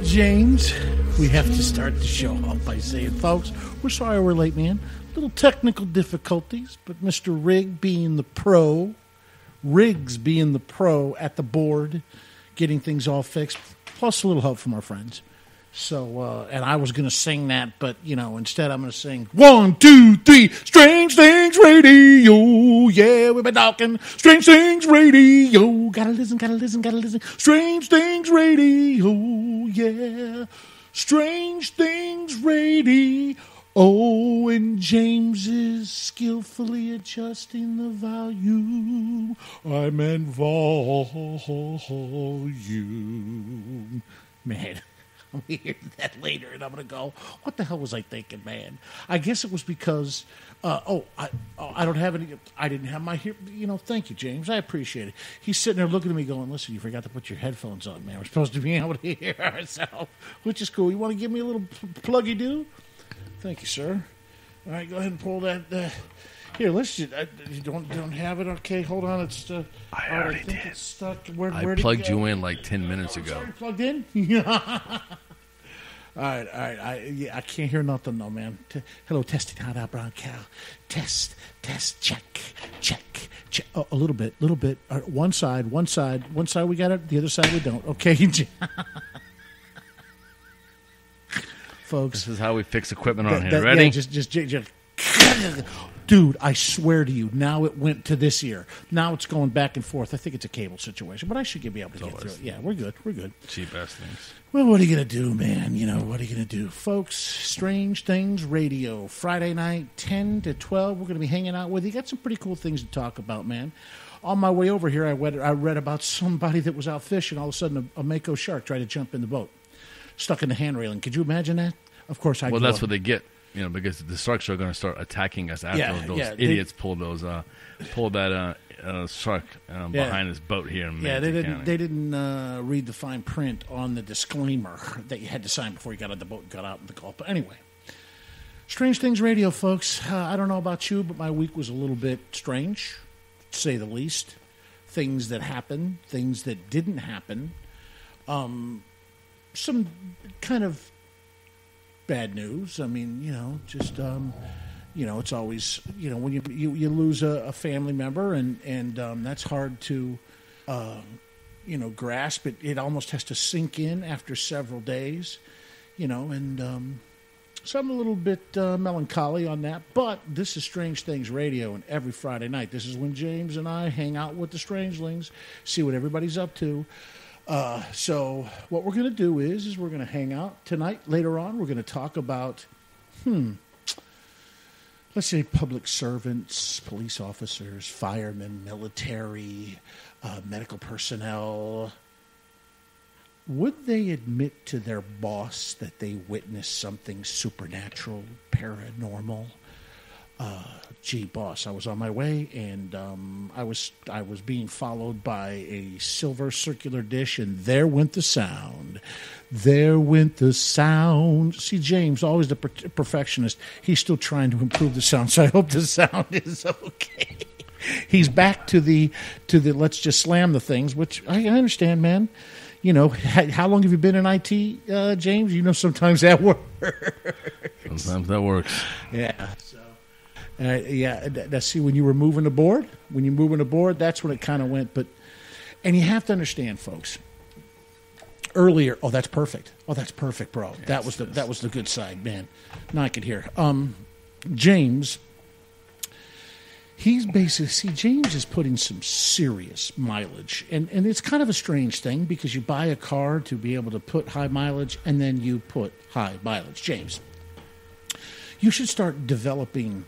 James, we have to start the show off by saying, folks, we're sorry we're late, man. Little technical difficulties, but Mr. Riggs being the pro at the board, getting things all fixed, plus a little help from our friends. So, and I was going to sing that, but, instead I'm going to sing 1, 2, 3, Strange Things Radio. Yeah, we've been talking Strange Things Radio. Gotta listen. Strange Things Radio. Yeah. Strange Things Radio. Oh, and James is skillfully adjusting the volume. I meant volume. Man. I'm going to hear that later, and I'm going to go, what the hell was I thinking, man? I guess it was because, I don't have any, I didn't have my, thank you, James. I appreciate it. He's sitting there looking at me going, listen, you forgot to put your headphones on, man. We're supposed to be able to hear ourselves, which is cool. You want to give me a little pluggy-do? Thank you, sir. All right, go ahead and pull that. Here, let's just, you don't have it? Okay, hold on. It's I already did. It's stuck. I plugged you in like 10 minutes ago. Sorry, plugged in? All right. I can't hear nothing, though, man. Hello, testing hot out, brown cow. Test, check. Oh, a little bit. All right, one side we got it, the other side we don't. Okay, folks. This is how we fix equipment on here. Ready? Yeah, just. Dude, I swear to you, now it went to this ear. Now it's going back and forth. I think it's a cable situation, but I should be able to get through it. Yeah, we're good. Cheap ass things. Well, what are you going to do, man? What are you going to do? Folks, Strange Things Radio, Friday night, 10 to 12. We're going to be hanging out with you. Got some pretty cool things to talk about, man. On my way over here, I read about somebody that was out fishing. All of a sudden, a mako shark tried to jump in the boat, stuck in the hand railing. Could you imagine that? Of course, I. Well, that's what they get. Because the sharks are going to start attacking us after those idiots pull that shark behind this boat here in Manatee County. They didn't read the fine print on the disclaimer that you had to sign before you got on the boat and got out in the Gulf. But anyway, Strange Things Radio, folks. I don't know about you, but my week was a little bit strange, to say the least. Things that happened, things that didn't happen. Some kind of bad news. I mean, it's always, when you lose a family member and that's hard to, grasp. It almost has to sink in after several days, and so I'm a little bit melancholy on that. But this is Strange Things Radio, and every Friday night, this is when James and I hang out with the Strangelings, see what everybody's up to. So what we're going to do is we're going to hang out tonight. Later on, we're going to talk about, let's say public servants, police officers, firemen, military, medical personnel. Would they admit to their boss that they witnessed something supernatural, paranormal? Gee, boss, I was on my way, and I was being followed by a silver circular dish, and there went the sound. See, James, always the perfectionist. He's still trying to improve the sound, so I hope the sound is okay. He's back to the let's just slam the things, which I understand, man. How long have you been in IT, James? Sometimes that works. Sometimes that works. Yeah. See, when you were moving the board, that's when it kind of went. And you have to understand, folks. Earlier, that's perfect. Oh, that's perfect, bro. Yes, that was the good side, man. Now I could hear. James, James is putting some serious mileage, and it's kind of a strange thing because you buy a car to be able to put high mileage, and then you put high mileage. James, you should start developing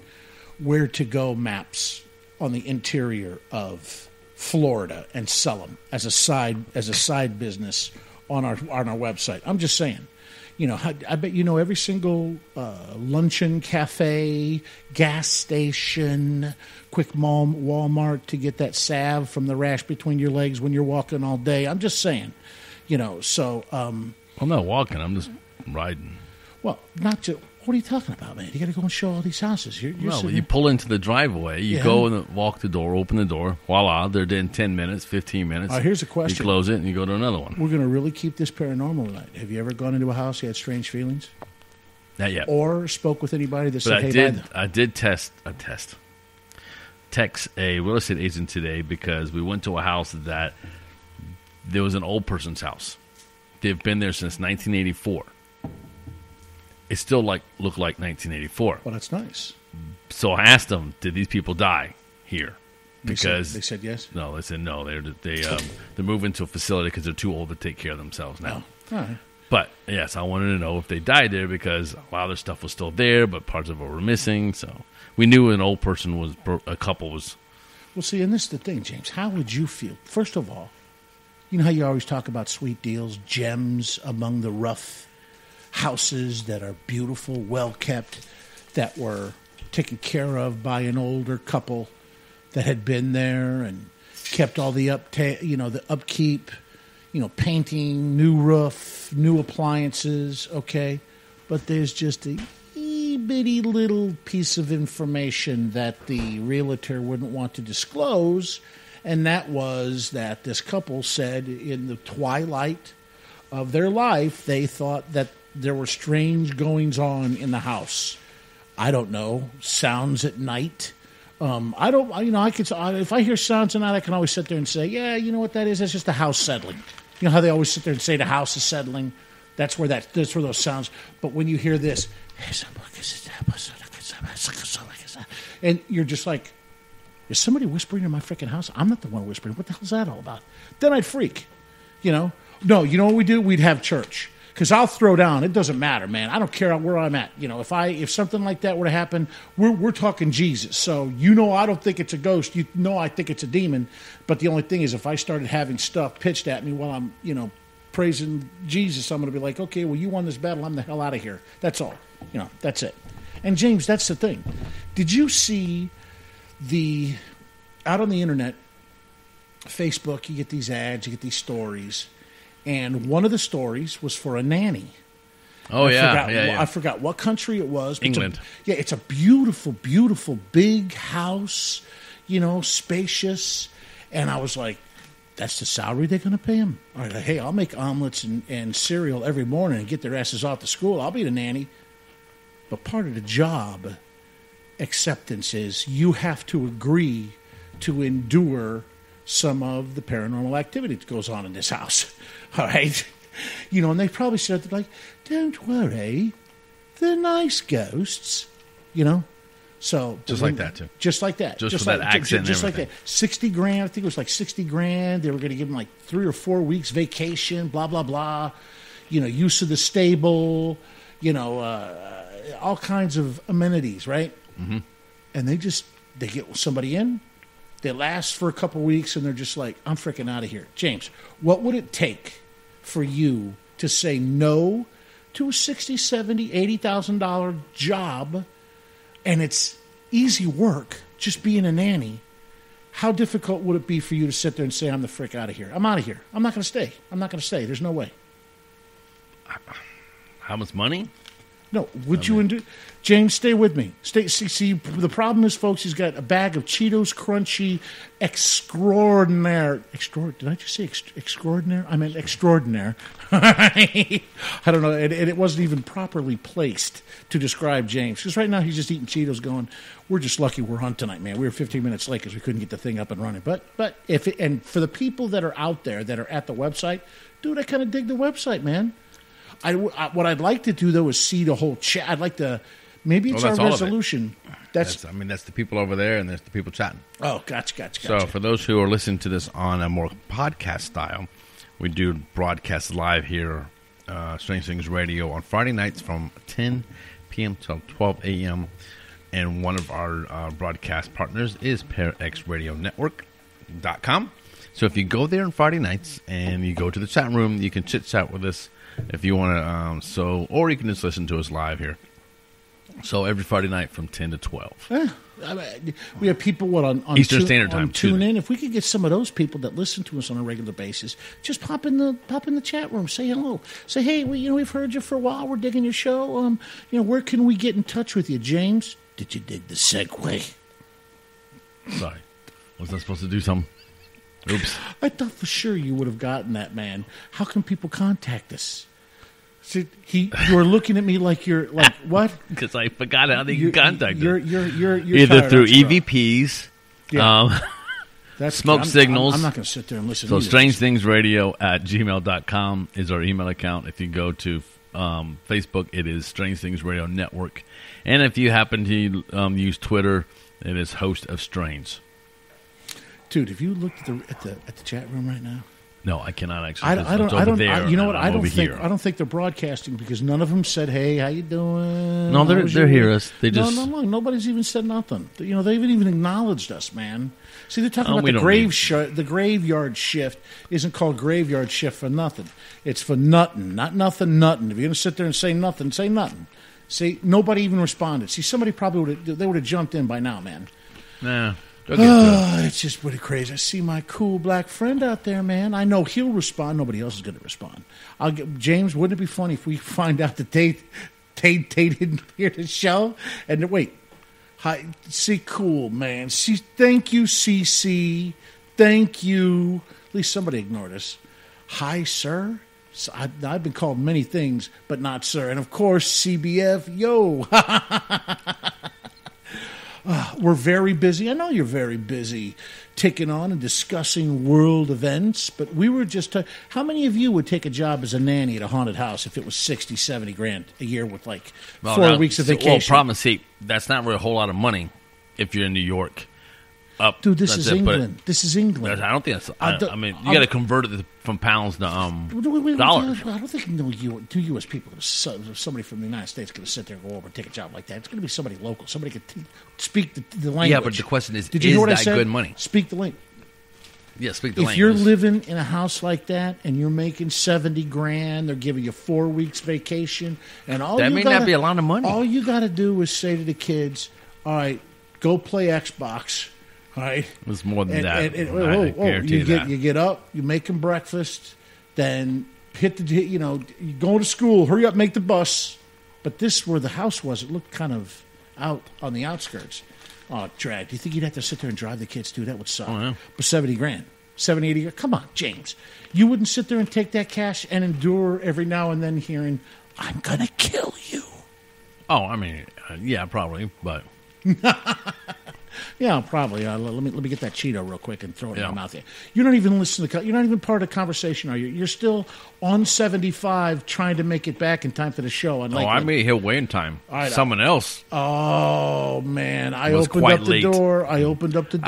where to go maps on the interior of Florida and sell them as a side business on our website. I'm just saying, I bet every single luncheon cafe, gas station, quick mall, Walmart to get that salve from the rash between your legs when you're walking all day. I'm just saying, so. I'm not walking. I'm just riding. Well, not to. what are you talking about, man? You got to go and show all these houses. You pull into the driveway, you go and walk the door, open the door, voila, they're there in 10 minutes, 15 minutes. Here's a question. You close it and you go to another one. We're going to really keep this paranormal tonight. Have you ever gone into a house you had strange feelings? Not yet. Or spoke with anybody that said, I did text a real estate agent today because we went to a house that there was an old person's house. They've been there since 1984. It still looked like 1984. Well, that's nice. So I asked them, did these people die here? Because they said yes. No, they said no. They're moving to a facility because they're too old to take care of themselves now. Oh, all right. But yes, I wanted to know if they died there because a lot of their stuff was still there, but parts of it were missing. So we knew an old person a couple was. Well, see, and this is the thing, James. How would you feel? First of all, you know how you always talk about sweet deals, gems among the rough houses that are beautiful, well kept, that were taken care of by an older couple that had been there and kept all the the upkeep, painting, new roof, new appliances, okay? But there's just a bitty little piece of information that the realtor wouldn't want to disclose, and that was that this couple said in the twilight of their life, they thought that there were strange goings-on in the house. I don't know, sounds at night. If I hear sounds at night, I can always sit there and say, yeah, you know what that is? That's just the house settling. You know how they always sit there and say the house is settling? That's where those sounds. But when you hear this, and you're just like, is somebody whispering in my freaking house? I'm not the one whispering. What the hell's that all about? Then I'd freak, No, you know what we do? We'd have church. Because I'll throw down. It doesn't matter, man. I don't care where I'm at. If something like that were to happen, we're talking Jesus. So I don't think it's a ghost. I think it's a demon. But the only thing is, if I started having stuff pitched at me while I'm, praising Jesus, I'm going to be like, okay, well, you won this battle. I'm the hell out of here. That's all. That's it. And James, that's the thing. Did you see out on the internet, Facebook, you get these ads, you get these stories. And one of the stories was for a nanny. Oh, yeah. I forgot what country it was. England. It's a beautiful, beautiful big house, spacious. And I was like, that's the salary they're going to pay him? All right, hey, I'll make omelets and cereal every morning and get their asses off to school. I'll be the nanny. But part of the job acceptance is you have to agree to endure some of the paranormal activity that goes on in this house. All right? And they probably said, like, don't worry, they're nice ghosts, So just like that, too. Just like that. Just for that accent just and like that. $60,000, I think it was like $60,000. They were going to give them like 3 or 4 weeks vacation, blah, blah, blah. Use of the stable, all kinds of amenities, right? Mm-hmm. And they get somebody in. They last for a couple weeks, and they're just like, I'm freaking out of here. James, what would it take for you to say no to a $60,000, $70,000, $80,000 job, and it's easy work, just being a nanny? How difficult would it be for you to sit there and say, I'm the frick out of here? I'm out of here. I'm not going to stay. I'm not going to stay. There's no way. How much money? No, would you do? James, stay with me. See, the problem is, folks, he's got a bag of Cheetos Crunchy Extraordinaire. Did I just say extraordinaire? I meant extraordinaire. I don't know, and it wasn't even properly placed to describe James. Because right now he's just eating Cheetos going, we're just lucky we're on tonight, man. We were 15 minutes late because we couldn't get the thing up and running. But and for the people that are out there that are at the website, dude, I kind of dig the website, man. What I'd like to do, though, is see the whole chat. I'd like to, maybe it's our resolution. That's the people over there, and there's the people chatting. Oh, gotcha. So for those who are listening to this on a more podcast style, we do broadcast live here, Strange Things Radio, on Friday nights from 10 p.m. till 12 a.m. And one of our broadcast partners is ParaXRadioNetwork.com. So if you go there on Friday nights and you go to the chat room, you can chit-chat with us if you want to, or you can just listen to us live here. So every Friday night from 10 to 12. I mean, we have people on Eastern Standard Time, tune in. If we could get some of those people that listen to us on a regular basis, just pop in the chat room, say hello, say hey, we've heard you for a while. We're digging your show. Where can we get in touch with you, James? Did you dig the segue? Sorry, was I supposed to do something? Oops. I thought for sure you would have gotten that, man. How can people contact us? So you were looking at me like you're like what? Because I forgot how they can contact us. You're either through EVPs, that's smoke signals. I'm not going to sit there and listen. So strangethingsradio@gmail.com is our email account. If you go to Facebook, it is Strange Things Radio Network, and if you happen to use Twitter, it is Host of Strange. Dude, have you looked at the chat room right now? No, I cannot actually. I don't. You know what? I don't think they're broadcasting because none of them said, "Hey, how you doing?" No, they're hear us. They just no. Nobody's even said nothing. They haven't even acknowledged us, man. See, they're talking about the graveyard shift isn't called graveyard shift for nothing. It's for nothing, not nothing. If you're gonna sit there and say nothing, say nothing. See, nobody even responded. See, somebody probably would have jumped in by now, man. Nah. It's just pretty crazy. I see my cool black friend out there, man. I know he'll respond. Nobody else is going to respond. James, wouldn't it be funny if we find out that Tate didn't hear the show? And wait, hi, see, cool, man. Thank you, CC. Thank you. At least somebody ignored us. Hi, sir. So I've been called many things, but not sir. And of course, CBF. Yo. We're very busy. I know you're very busy taking on and discussing world events, but we were just how many of you would take a job as a nanny at a haunted house if it was 60, 70 grand a year with 4 weeks of vacation? Well, problem is, that's not really a whole lot of money if you're in New York. Dude, this is England. This is England. I don't think that's. I mean, you got to convert it from pounds to dollars. I don't think two U.S. people, somebody from the United States, going to sit there and go over and take a job like that. It's going to be somebody local. Somebody could speak the language. Yeah, but the question is, did you hear what I said? Good money? Speak the language. Yeah, speak the language. If you're language. living in a house like that and you're making 70 grand, they're giving you 4 weeks vacation, and that may not be a lot of money. All you got to do is say to the kids, "All right, go play Xbox." All right. It was more than that. You get up, you make them breakfast, then you go to school, hurry up, make the bus. But this, where the house was, it looked kind of out on the outskirts. Oh, drag. Do you think you'd have to sit there and drive the kids, too? That would suck. Oh, yeah. But 70 grand, 70, 80 grand. Come on, James. You wouldn't sit there and take that cash and endure every now and then hearing, "I'm going to kill you." Oh, I mean, yeah, probably, but... Yeah, probably. Let me get that Cheeto real quick and throw it in my mouth. You're not even listening to. You're not even part of the conversation, are you? You're still on 75, trying to make it back in time for the show. I made it here way in time. Right, someone else. Oh man, I opened up the door. I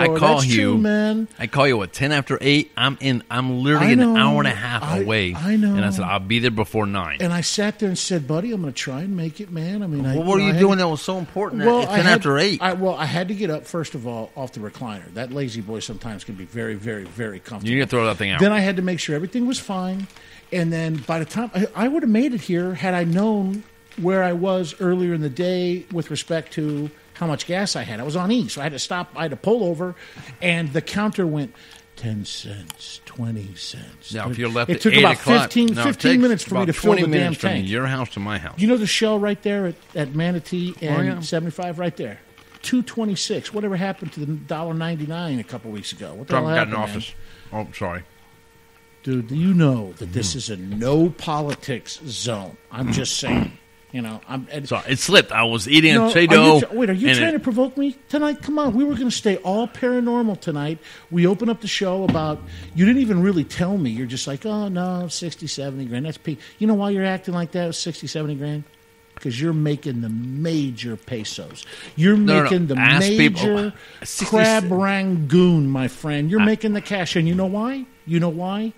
call That's you, true, man. I call you at 10 after 8. I'm literally an hour and a half away. I know. And I said I'll be there before 9. And I sat there and said, "Buddy, I'm going to try and make it, man." I mean, what are you doing that was so important? At 10 after 8. I had to get up first of all off the recliner. That lazy boy sometimes can be very, very, very comfortable. You need to throw that thing out. Then I had to make sure everything was fine. And then by the time I would have made it here had I known where I was earlier in the day with respect to how much gas I had. I was on E, so I had to stop. I had to pull over, and the counter went 10 cents, 20 cents. Now, if you're left it took about 15 minutes for me to fill the damn tank. From your house to my house. You know the Shell right there at Manatee and 75 right there? $2.26. Whatever happened to the $1.99 a couple weeks ago? What the hell happened, got an office. Oh, sorry. Dude, you know that this is a no politics zone. I'm just saying. Sorry, it slipped. I was eating a Cheeto. Are you trying to provoke me tonight? Come on. We were going to stay all paranormal tonight. We opened up the show about, you didn't even really tell me. You're just like, oh, no, 60, 70 grand. That's peak. You know why you're acting like that, 60, 70 grand? Because you're making the major pesos. You're making the major crab rangoon, my friend. You're making the cash. And you know why?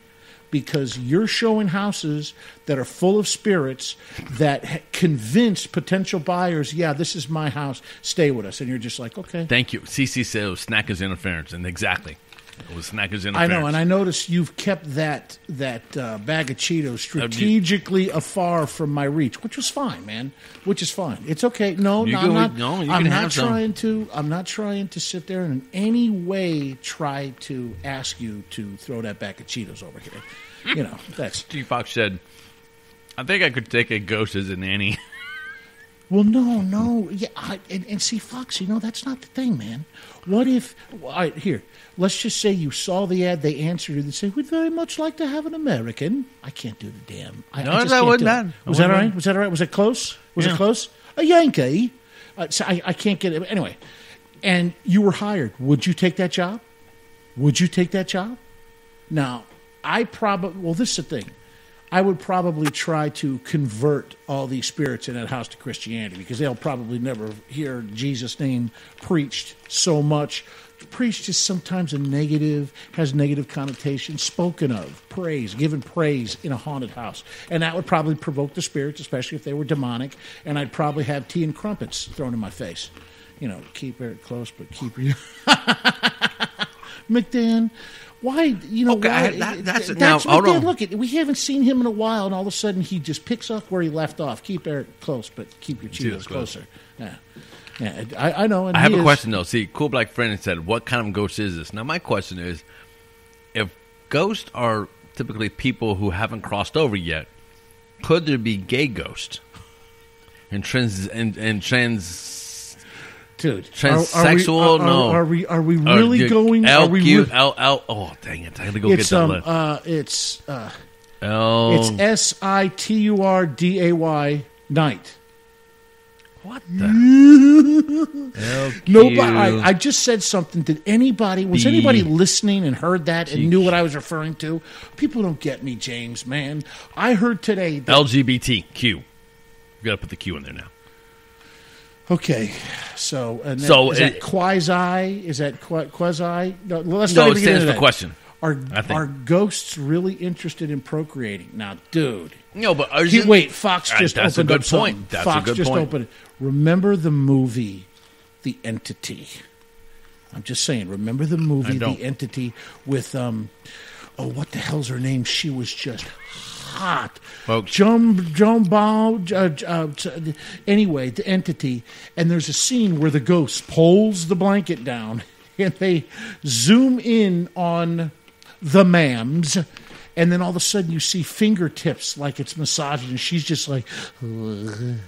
Because you're showing houses that are full of spirits that convince potential buyers, yeah, this is my house, stay with us. And you're just like, okay. Thank you. CC says snack is interference, and exactly. With Snackers interference. I know, and I noticed you've kept that bag of Cheetos strategically afar from my reach, which was fine, man. Which is fine. It's okay. I'm not trying to sit there and in any way try to ask you to throw that bag of Cheetos over here. That's. G Fox said, "I think I could take a ghost as a nanny." Well, no. Yeah, and see, Fox, that's not the thing, man. What if, all right, here, let's just say you saw the ad, they answered it, and say, we'd very much like to have an American. I can't do the damn. That wasn't bad. Was that all right? Was that all right? Was it close? Was it close? A Yankee. So I can't get it. Anyway, and you were hired. Would you take that job? Now, this is the thing. I would probably try to convert all these spirits in that house to Christianity because they'll probably never hear Jesus' name preached so much. Preached is sometimes has negative connotations, spoken of, given praise in a haunted house. And that would probably provoke the spirits, especially if they were demonic. And I'd probably have tea and crumpets thrown in my face. Keep it close, but keep your... McDan... Why, Okay, why? that's now. Hold on. Look, we haven't seen him in a while, and all of a sudden he just picks up where he left off. Keep Eric close, but keep your Cheetos closer. Yeah, I know. And I have a question though. See, Cool Black Friend said, "What kind of ghost is this?" Now, my question is, if ghosts are typically people who haven't crossed over yet, could there be gay ghosts and trans? Dude, transsexual? No. Are we really going? Oh, dang it! I had to go get that list. It's SITURDAY night. What the? No, I just said something. Did anybody listening and heard that and knew what I was referring to? People don't get me, James. Man, I heard today that LGBTQ. You got to put the Q in there now. Okay, so is that quasi? Is that quasi? No, let's not it even get into stands for that. question. Are ghosts really interested in procreating? Now, dude. No, but wait. Fox just that's opened a good up something. point. That's Fox a good just point. opened. Remember the movie, The Entity? I'm just saying. Remember the movie, The Entity, with what the hell's her name? She was just hot. Folks. Anyway, The Entity, and there's a scene where the ghost pulls the blanket down, and they zoom in on the mams, and then all of a sudden you see fingertips like it's massaging, and she's just like... and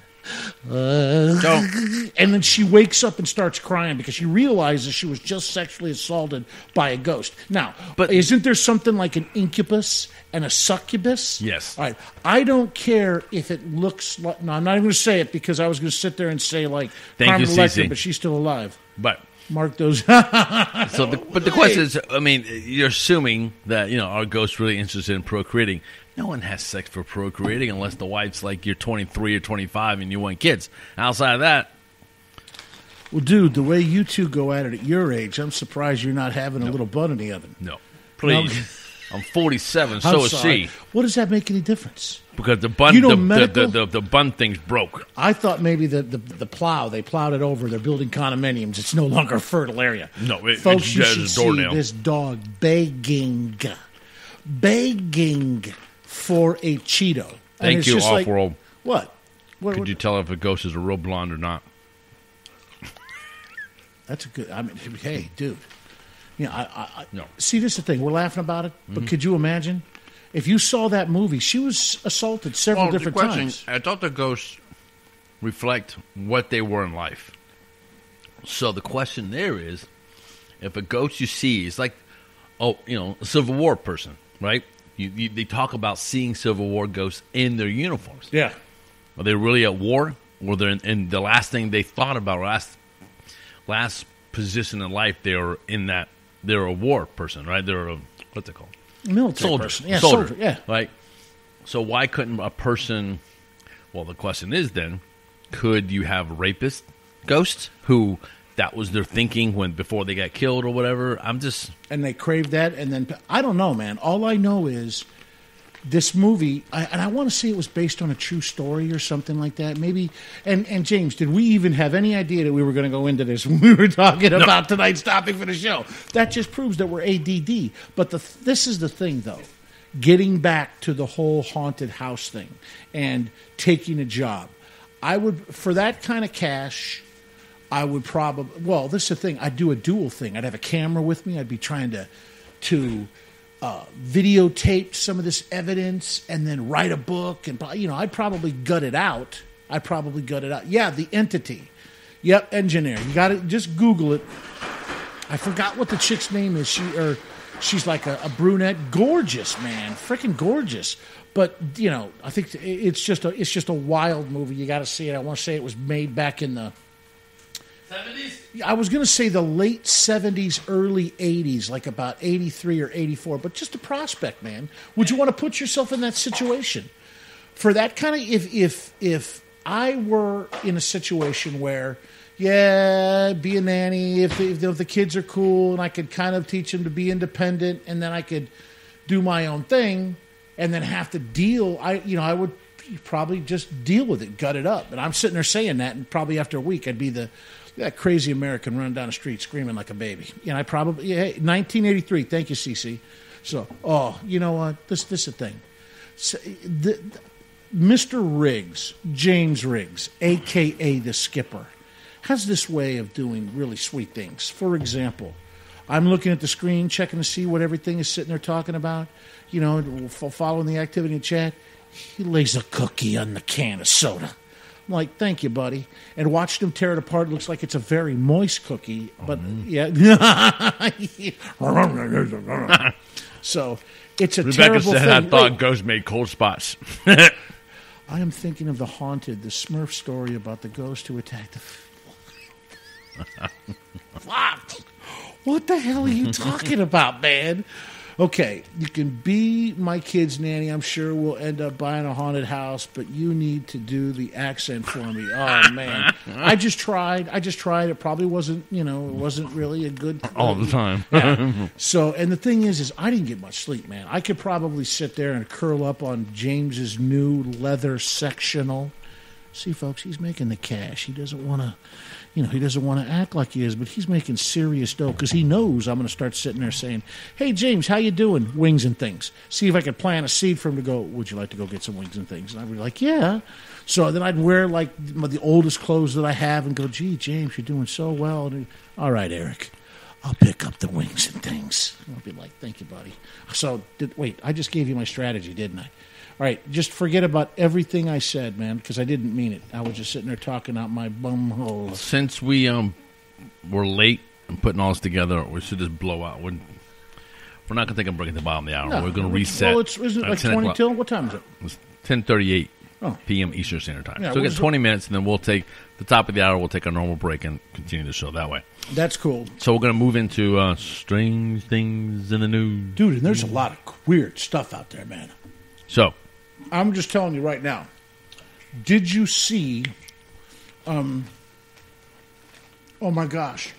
then she wakes up and starts crying because she realizes she was just sexually assaulted by a ghost. Now, but isn't there something like an incubus and a succubus? Yes. All right. I don't care if it looks like... No, I'm not even going to say it because I was going to sit there and say, like, Carmen Electra, but she's still alive. But... Mark those. But the question is, I mean, you're assuming that, are ghosts really interested in procreating? No one has sex for procreating unless the wife's like you're 23 or 25 and you want kids. Outside of that. Well, dude, the way you two go at it at your age, I'm surprised you're not having a little bun in the oven. No. Please. No. I'm 47, so is she. What does that make any difference? Because the bun, the bun thing's broke. I thought maybe the plow, they plowed it over. They're building condominiums. It's no longer a fertile area. No, folks, you should see doornail. This dog begging for a Cheeto. Thank you, Off-World. What? Could you tell if a ghost is a real blonde or not? That's a good... I mean, hey, dude. No. See, this is the thing. We're laughing about it, but could you imagine? If you saw that movie, she was assaulted several different times. I thought the ghosts reflect what they were in life. So the question there is, if a ghost you see is like, a Civil War person, right? They talk about seeing Civil War ghosts in their uniforms. Yeah. Are they really at war? Or they're in the last thing they thought about, last position in life, they were in that, they're a war person, right? They're a, what's it called? Military person. Yeah, soldier. Yeah. Right? So why couldn't a person, well, the question is then, could you have rapist ghosts who that was their thinking before they got killed or whatever? And they craved that, and then, I don't know, man. All I know is this movie, and I want to say it was based on a true story or something like that. Maybe. And James, did we even have any idea that we were going to go into this when we were talking about tonight's topic for the show? That just proves that we're ADD. But this is the thing, though. Getting back to the whole haunted house thing and taking a job. I would, for that kind of cash, I would probably, well, this is the thing. I'd do a dual thing. I'd have a camera with me. I'd be trying to videotape some of this evidence and then write a book. And, I'd probably gut it out. Yeah, The Entity. Yep, Engineer. You got to just Google it. I forgot what the chick's name is. She's like a brunette, gorgeous, man, freaking gorgeous. But I think it's just a wild movie. You got to see it. I want to say it was made back in the 70s. I was going to say the late 70s, early 80s, like about 83 or 84. But just a prospect, man. Would you want to put yourself in that situation? For that kind of, if I were in a situation where, yeah, be a nanny, if the kids are cool and I could kind of teach them to be independent and then I could do my own thing and then have to deal, I would probably just deal with it, gut it up. And I'm sitting there saying that, and probably after a week I'd be that crazy American running down the street screaming like a baby. I probably, 1983, thank you, Cece. So, you know what, this is the thing. So, Mr. Riggs, James Riggs, a.k.a. the Skipper, has this way of doing really sweet things. For example, I'm looking at the screen, checking to see what everything is sitting there talking about, following the activity in chat. He lays a cookie on the can of soda. I'm like, thank you, buddy. And watched him tear it apart. It looks like it's a very moist cookie. But, yeah. So, it's a Rebecca terrible said, thing. I thought ghosts made cold spots. I am thinking of the Smurf story about the ghost who attacked the... What the hell are you talking about, man? Okay, you can be my kid's nanny. I'm sure we'll end up buying a haunted house, but you need to do the accent for me. Oh, man. I just tried. It probably wasn't, it wasn't really a good... All the time. Yeah. So, and the thing is I didn't get much sleep, man. I could probably sit there and curl up on James's new leather sectional. See, folks, he's making the cash. He doesn't want to... he doesn't want to act like he is, but he's making serious dough because he knows I'm going to start sitting there saying, hey, James, how you doing? Wings and things. See if I could plant a seed for him to go, would you like to go get some wings and things? And I'd be like, yeah. So then I'd wear, like, the oldest clothes that I have and go, gee, James, you're doing so well. And all right, Eric, I'll pick up the wings and things. And I'll be like, thank you, buddy. So, wait, I just gave you my strategy, didn't I? All right, just forget about everything I said, man, because I didn't mean it. I was just sitting there talking out my bum hole. Since we were late and putting all this together, we should just blow out. We're not going to think of breaking the bottom of the hour. No, we're going to reset. Well, isn't it like 20 till? What time is it? It's 10:38 p.m. Eastern Standard Time. Yeah, so we got 20 minutes, and then we'll take the top of the hour. We'll take our normal break and continue the show that way. That's cool. So we're going to move into strange things in the news. Dude, and there's a lot of weird stuff out there, man. So... I'm just telling you right now. Did you see? Oh my gosh!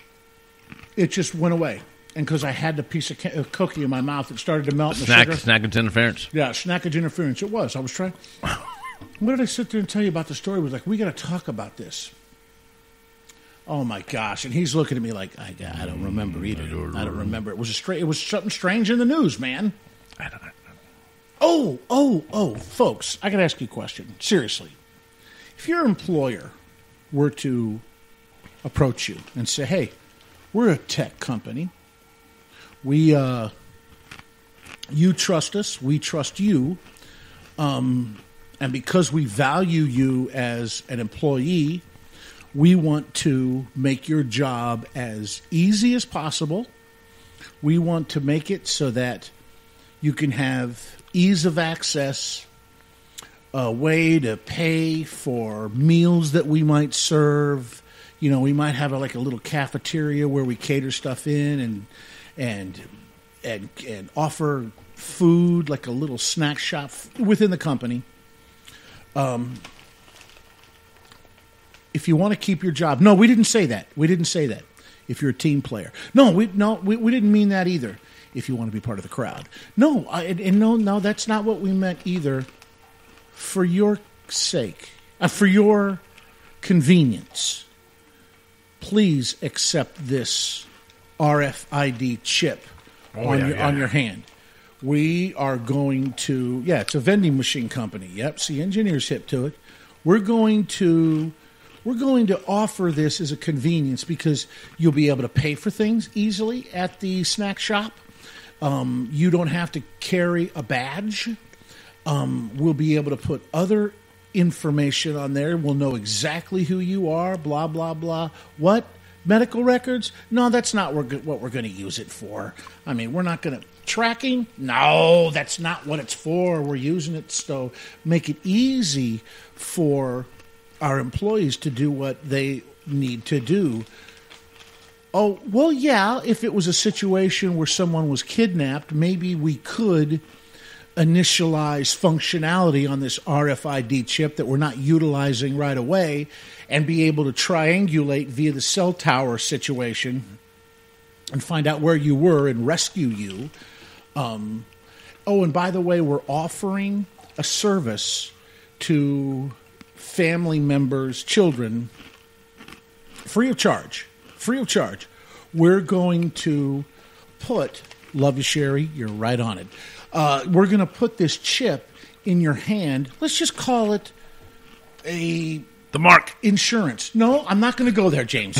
It just went away, and because I had the piece of cookie in my mouth, it started to melt in the sugar. Snackage interference. Yeah, snackage interference. It was. I was trying. What did I sit there and tell you about the story? It was like, we got to talk about this. Oh my gosh! And he's looking at me like, I don't remember either. I don't remember. It was something strange in the news, man. I don't know. Oh, folks, I got to ask you a question. Seriously. If your employer were to approach you and say, hey, we're a tech company. You trust us. We trust you. And because we value you as an employee, we want to make your job as easy as possible. We want to make it so that you can have ease of access, a way to pay for meals that we might serve. We might have a little cafeteria where we cater stuff in and offer food, like a little snack shop within the company. If you want to keep your job, no, we didn't say that. If you're a team player, no, we didn't mean that either. if you want to be part of the crowd. No, no, that's not what we meant either. For your sake, for your convenience, please accept this RFID chip on your hand. We are going to, it's a vending machine company. Yep, see, engineers hip to it. We're going to offer this as a convenience because you'll be able to pay for things easily at the snack shop. You don't have to carry a badge. We'll be able to put other information on there. We'll know exactly who you are, blah, blah, blah. What? Medical records? No, that's not what we're going to use it for. I mean, we're not going to... Tracking? No, that's not what it's for. We're using it to make it easy for our employees to do what they need to do. Oh, well, yeah, if it was a situation where someone was kidnapped, maybe we could initialize functionality on this RFID chip that we're not utilizing right away and be able to triangulate via the cell tower situation and find out where you were and rescue you. And by the way, we're offering a service to family members, children, free of charge. We're going to put, love you, Sherry, you're right on it. We're going to put this chip in your hand. Let's just call it the mark insurance. No, I'm not going to go there, James.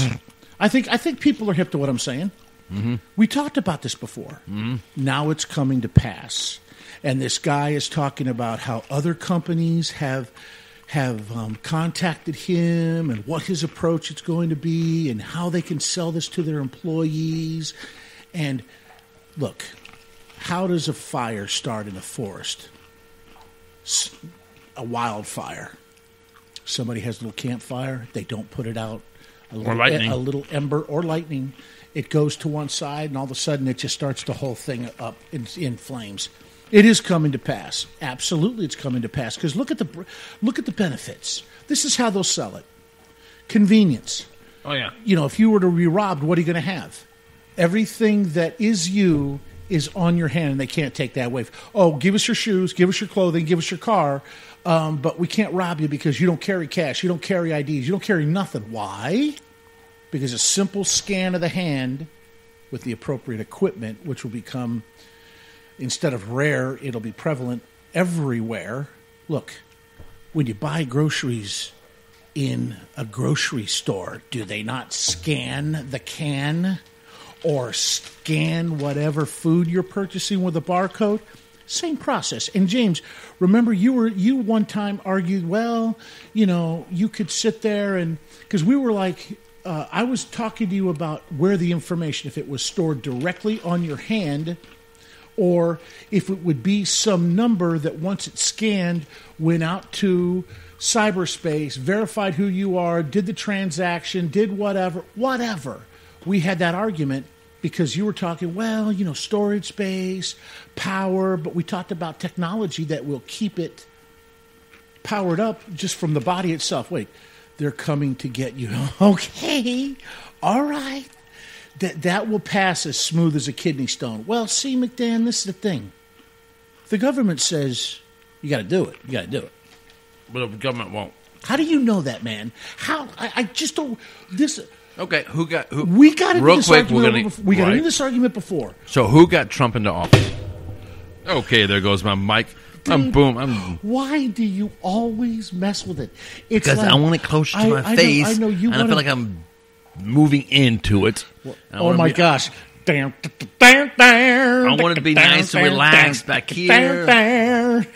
I think people are hip to what I'm saying. Mm-hmm. We talked about this before. Mm-hmm. Now it's coming to pass. And this guy is talking about how other companies have contacted him and what his approach is going to be and how they can sell this to their employees. And look, how does a fire start in a forest? A wildfire. Somebody has a little campfire. They don't put it out. A little ember or lightning. It goes to one side, and all of a sudden it just starts the whole thing up in flames. It is coming to pass. Absolutely, it's coming to pass. Because look at the benefits. This is how they'll sell it. Convenience. Oh, yeah. You know, if you were to be robbed, what are you going to have? Everything that is you is on your hand, and they can't take that away. Oh, give us your shoes, give us your clothing, give us your car, but we can't rob you because you don't carry cash, you don't carry IDs, you don't carry nothing. Why? Because a simple scan of the hand with the appropriate equipment, which will become, instead of rare, it'll be prevalent everywhere. Look, when you buy groceries in a grocery store, do they not scan the can or scan whatever food you're purchasing with a barcode? Same process. And James, remember you one time argued, well, you know, you could sit there and, because we were like, I was talking to you about where the information, if it was stored directly on your hand or if it would be some number that once it's scanned went out to cyberspace, verified who you are, did the transaction, did whatever. We had that argument because you were talking, well, you know, storage space, power, but we talked about technology that will keep it powered up just from the body itself. Wait, they're coming to get you. Okay, all right. That will pass as smooth as a kidney stone. Well, see, McDan, this is the thing. The government says you got to do it. You got to do it. But the government won't. How do you know that, man? How? I just don't. This. Okay, who? We got into this argument. We got into this argument before. So who got Trump into office? Okay, there goes my mic. Dude, boom. Why do you always mess with it? It's because like, I want it closer to my face. I know you. And I feel like I'm moving into it. Oh my gosh! I want it to be nice and relaxed back here.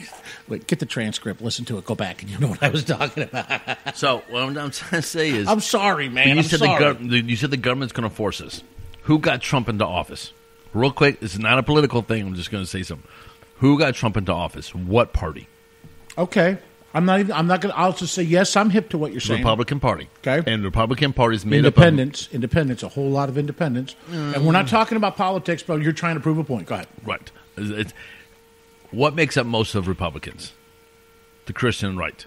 Wait, get the transcript, listen to it, go back, and you know what I was talking about. So what I'm trying to say is, I'm sorry, man. You said the government's going to force us. Who got Trump into office? Real quick, this is not a political thing. I'm just going to say something. Who got Trump into office? What party? Okay. I'm not going to, I'll just say, yes, I'm hip to what you're saying. Republican Party. Okay. And the Republican Party is made independents, a whole lot of independents. And we're not talking about politics, but you're trying to prove a point. Go ahead. Right. What makes up most of Republicans? The Christian right.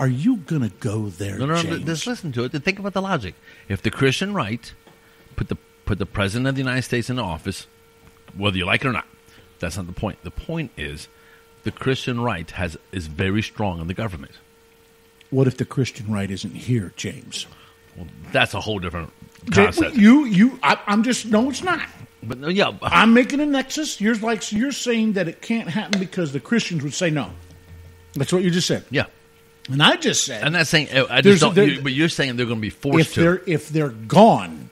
Are you going to go there, No, James? just listen to it and think about the logic. If the Christian right put the President of the United States in office, whether you like it or not. That's not the point. The point is the Christian right is very strong in the government. What if the Christian right isn't here, James? Well, that's a whole different concept. I'm just, no, it's not. But no, yeah, I'm making a nexus. You're saying that it can't happen because the Christians would say no. That's what you just said. Yeah. And I just said, I'm not saying but you're saying they're going to be forced if they're gone.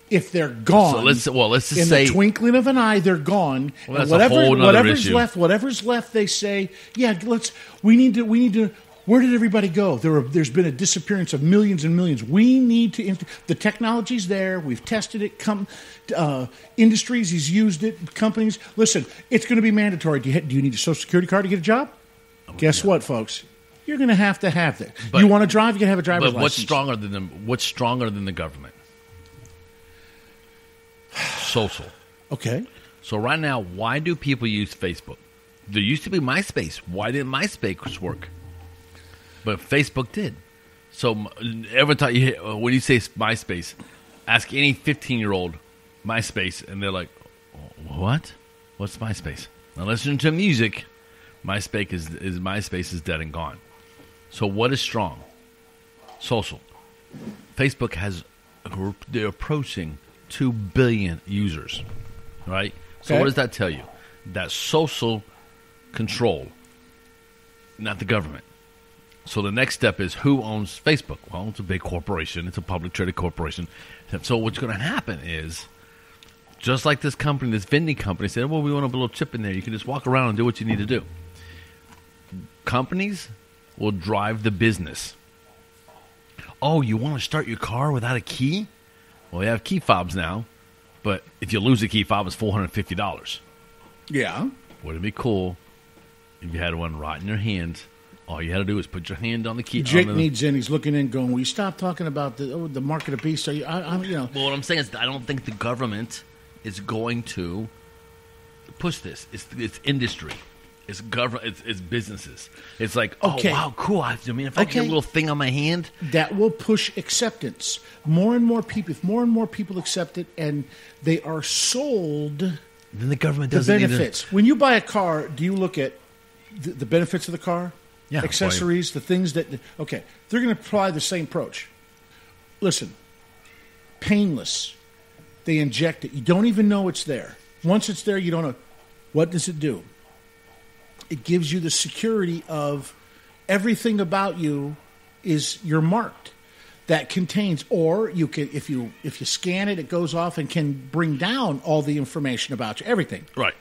If they're gone, so let's just in say the twinkling of an eye, they're gone. Well, that's a whole other issue. Whatever's left, they say, yeah, we need to. Where did everybody go? There's been a disappearance of millions and millions. We need to. The technology's there. We've tested it. Industries, he's used it. Companies, listen, it's going to be mandatory. Do you need a Social Security card to get a job? Guess what, folks? You're going to have that. You want to drive? You can have a driver's license. But what's stronger than the government? Social. Okay. So right now, why do people use Facebook? There used to be MySpace. Why didn't MySpace work? But Facebook did. So every time when you say MySpace, ask any 15-year-old MySpace, and they're like, "What? What's MySpace?" Now listen to music. MySpace is dead and gone. So what is strong? Social. Facebook they're approaching 2 billion users, right? So what does that tell you? That social control, not the government. So the next step is who owns Facebook? Well, it's a big corporation. It's a public traded corporation. So what's going to happen is, just like this company, this vending company said, well, we want to put a little chip in there. You can just walk around and do what you need to do. Companies will drive the business. Oh, you want to start your car without a key? Well, they have key fobs now, but if you lose a key fob, it's $450. Yeah. Wouldn't it be cool if you had one right in your hand? All you had to do is put your hand on the key. Jake needs in. He's looking in, going, "Will you stop talking about the mark of the beast?" Well, what I'm saying is, I don't think the government is going to push this. It's industry. It's government. It's businesses. It's like, okay. Oh wow, cool. I mean, if I get a little thing on my hand, that will push acceptance. More and more people. If more and more people accept it, and they are sold, then the government doesn't. The benefits. When you buy a car, do you look at the benefits of the car? Yeah, accessories, the things that. Okay, they're going to apply the same approach. Listen, painless. They inject it. You don't even know it's there. Once it's there, you don't know. What does it do? It gives you the security of everything about you you're marked. That contains, or you can, if you scan it, it goes off and can bring down all the information about you, everything. Right.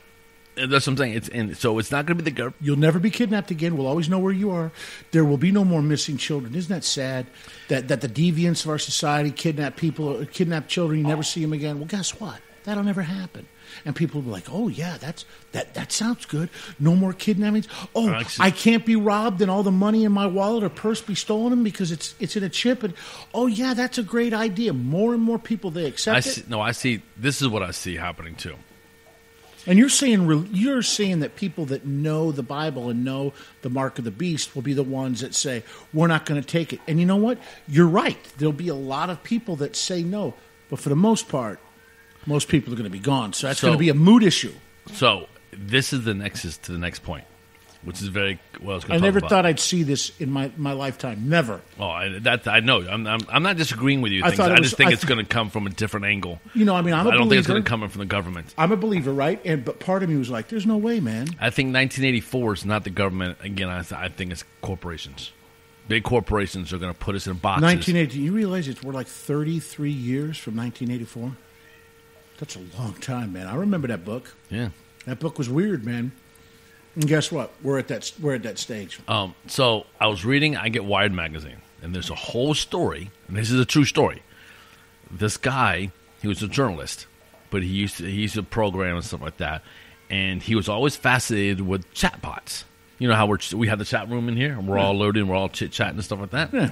And that's what I'm saying. So it's not going to be the government. You'll never be kidnapped again. We'll always know where you are. There will be no more missing children. Isn't that sad? That the deviants of our society kidnap people, kidnap children. You never see them again. Well, guess what? That'll never happen. And people will be like, "Oh yeah, that sounds good. No more kidnappings. Oh, I can't be robbed and all the money in my wallet or purse be stolen because it's in a chip. And oh yeah, that's a great idea. More and more people they accept it. No, I see. This is what I see happening too. And you're saying that people that know the Bible and know the mark of the beast will be the ones that say, we're not going to take it. And you know what? You're right. There'll be a lot of people that say no. But for the most part, most people are going to be gone. So that's going to be a mood issue. So this is the nexus to the next point, which is very well. I never thought I'd see this in my lifetime. Never. Oh, I know. I'm not disagreeing with you. I just think it's going to come from a different angle. You know, I mean, I don't think it's going to come from the government. I'm a believer, right? But part of me was like, "There's no way, man." I think 1984 is not the government. Again, I think it's corporations. Big corporations are going to put us in boxes. 1980. You realize we're like 33 years from 1984. That's a long time, man. I remember that book. Yeah, that book was weird, man. And guess what? We're at that stage. So I was reading I Get Wired magazine, and there's a whole story, and this is a true story. This guy, he was a journalist, but he used to program and stuff like that, and he was always fascinated with chatbots. You know how we have the chat room in here, and we're all loaded, and we're all chit-chatting and stuff like that? Yeah.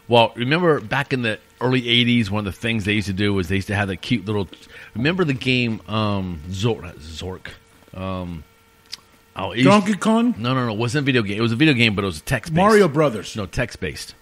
Well, remember back in the early 80s, one of the things they used to do was they used to have that cute little... Remember the game Zork? Donkey Kong? No. It wasn't a video game. It was a video game, but it was text-based. Mario Brothers. No, text-based.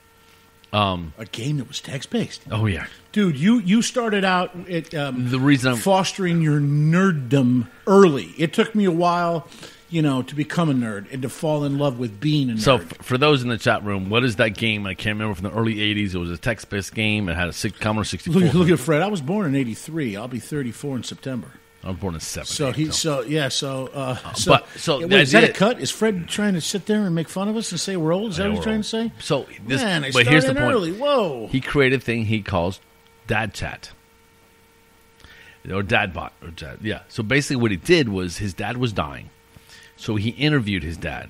A game that was text-based. Oh, yeah. Dude, you started out at The reason fostering your nerddom early. It took me a while, to become a nerd and to fall in love with being a nerd. So, for those in the chat room, what is that game? I can't remember, from the early 80s. It was a text-based game. It had a Commodore 64. Look at Fred. I was born in '83. I'll be 34 in September. I was born in 70. Is the that a idea- cut? Is Fred trying to sit there and make fun of us and say we're old? Is that what he's trying to say? So this, Man, I but here's the started point. early. Whoa. He created a thing he calls Dad Chat. Or Dad Bot. Or Dad, yeah. So basically what he did was his dad was dying. So he interviewed his dad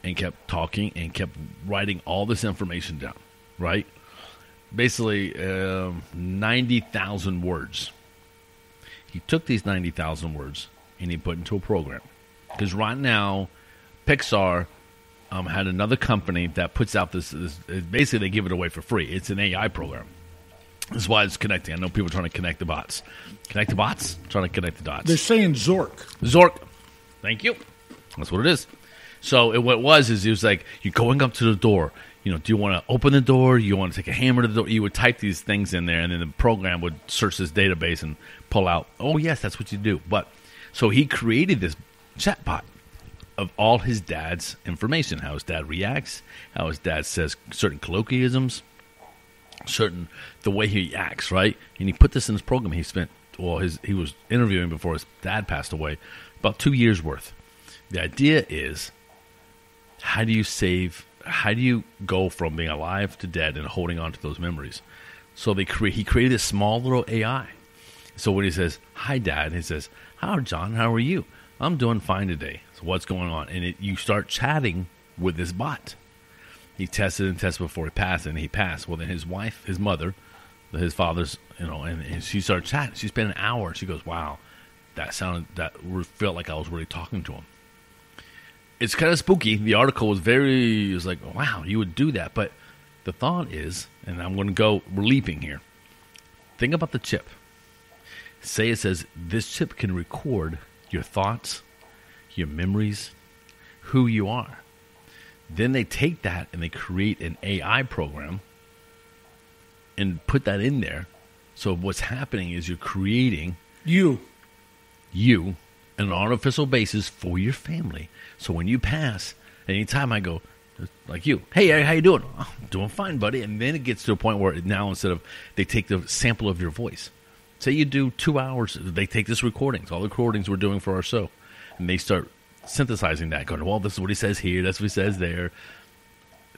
and kept talking and kept writing all this information down, right? Basically 90,000 words. He took these 90,000 words and he put into a program. Because right now, Pixar had another company that puts out this. Basically, they give it away for free. It's an AI program. That's why it's connecting. I know people are trying to connect the bots. Connect the bots? Trying to connect the dots. They're saying Zork. Zork. Thank you. That's what it is. So what it was is, it was like, you're going up to the door. Do you want to open the door? You want to take a hammer to the door? You would type these things in there, and then the program would search this database and pull out, oh, yes, that's what you do. But so he created this chatbot of all his dad's information, how his dad reacts, how his dad says certain colloquialisms, the way he acts, right? And he put this in his program. He was interviewing before his dad passed away, about 2 years worth. The idea is, how do you go from being alive to dead and holding on to those memories? So he created this small little AI. So when he says, hi, Dad, he says, hi, John, how are you? I'm doing fine today. So what's going on? And you start chatting with this bot. He tested and tested before he passed, and he passed. Well, then his wife, his mother, his father's, and she started chatting. She spent an hour. She goes, wow, that felt like I was really talking to him. It's kind of spooky. The article was like, wow, you would do that. But the thought is, and we're leaping here. Think about the chip. Say it says, this chip can record your thoughts, your memories, who you are. Then they take that and they create an AI program and put that in there. So what's happening is you're creating you on an artificial basis for your family. So when you pass, anytime I go, like you, hey, how you doing? Oh, I'm doing fine, buddy. And then it gets to a point where now, instead of, they take the sample of your voice. Say you do 2 hours, they take this recordings, all the recordings we're doing for our show, and they start synthesizing that, going, well, this is what he says here, that's what he says there.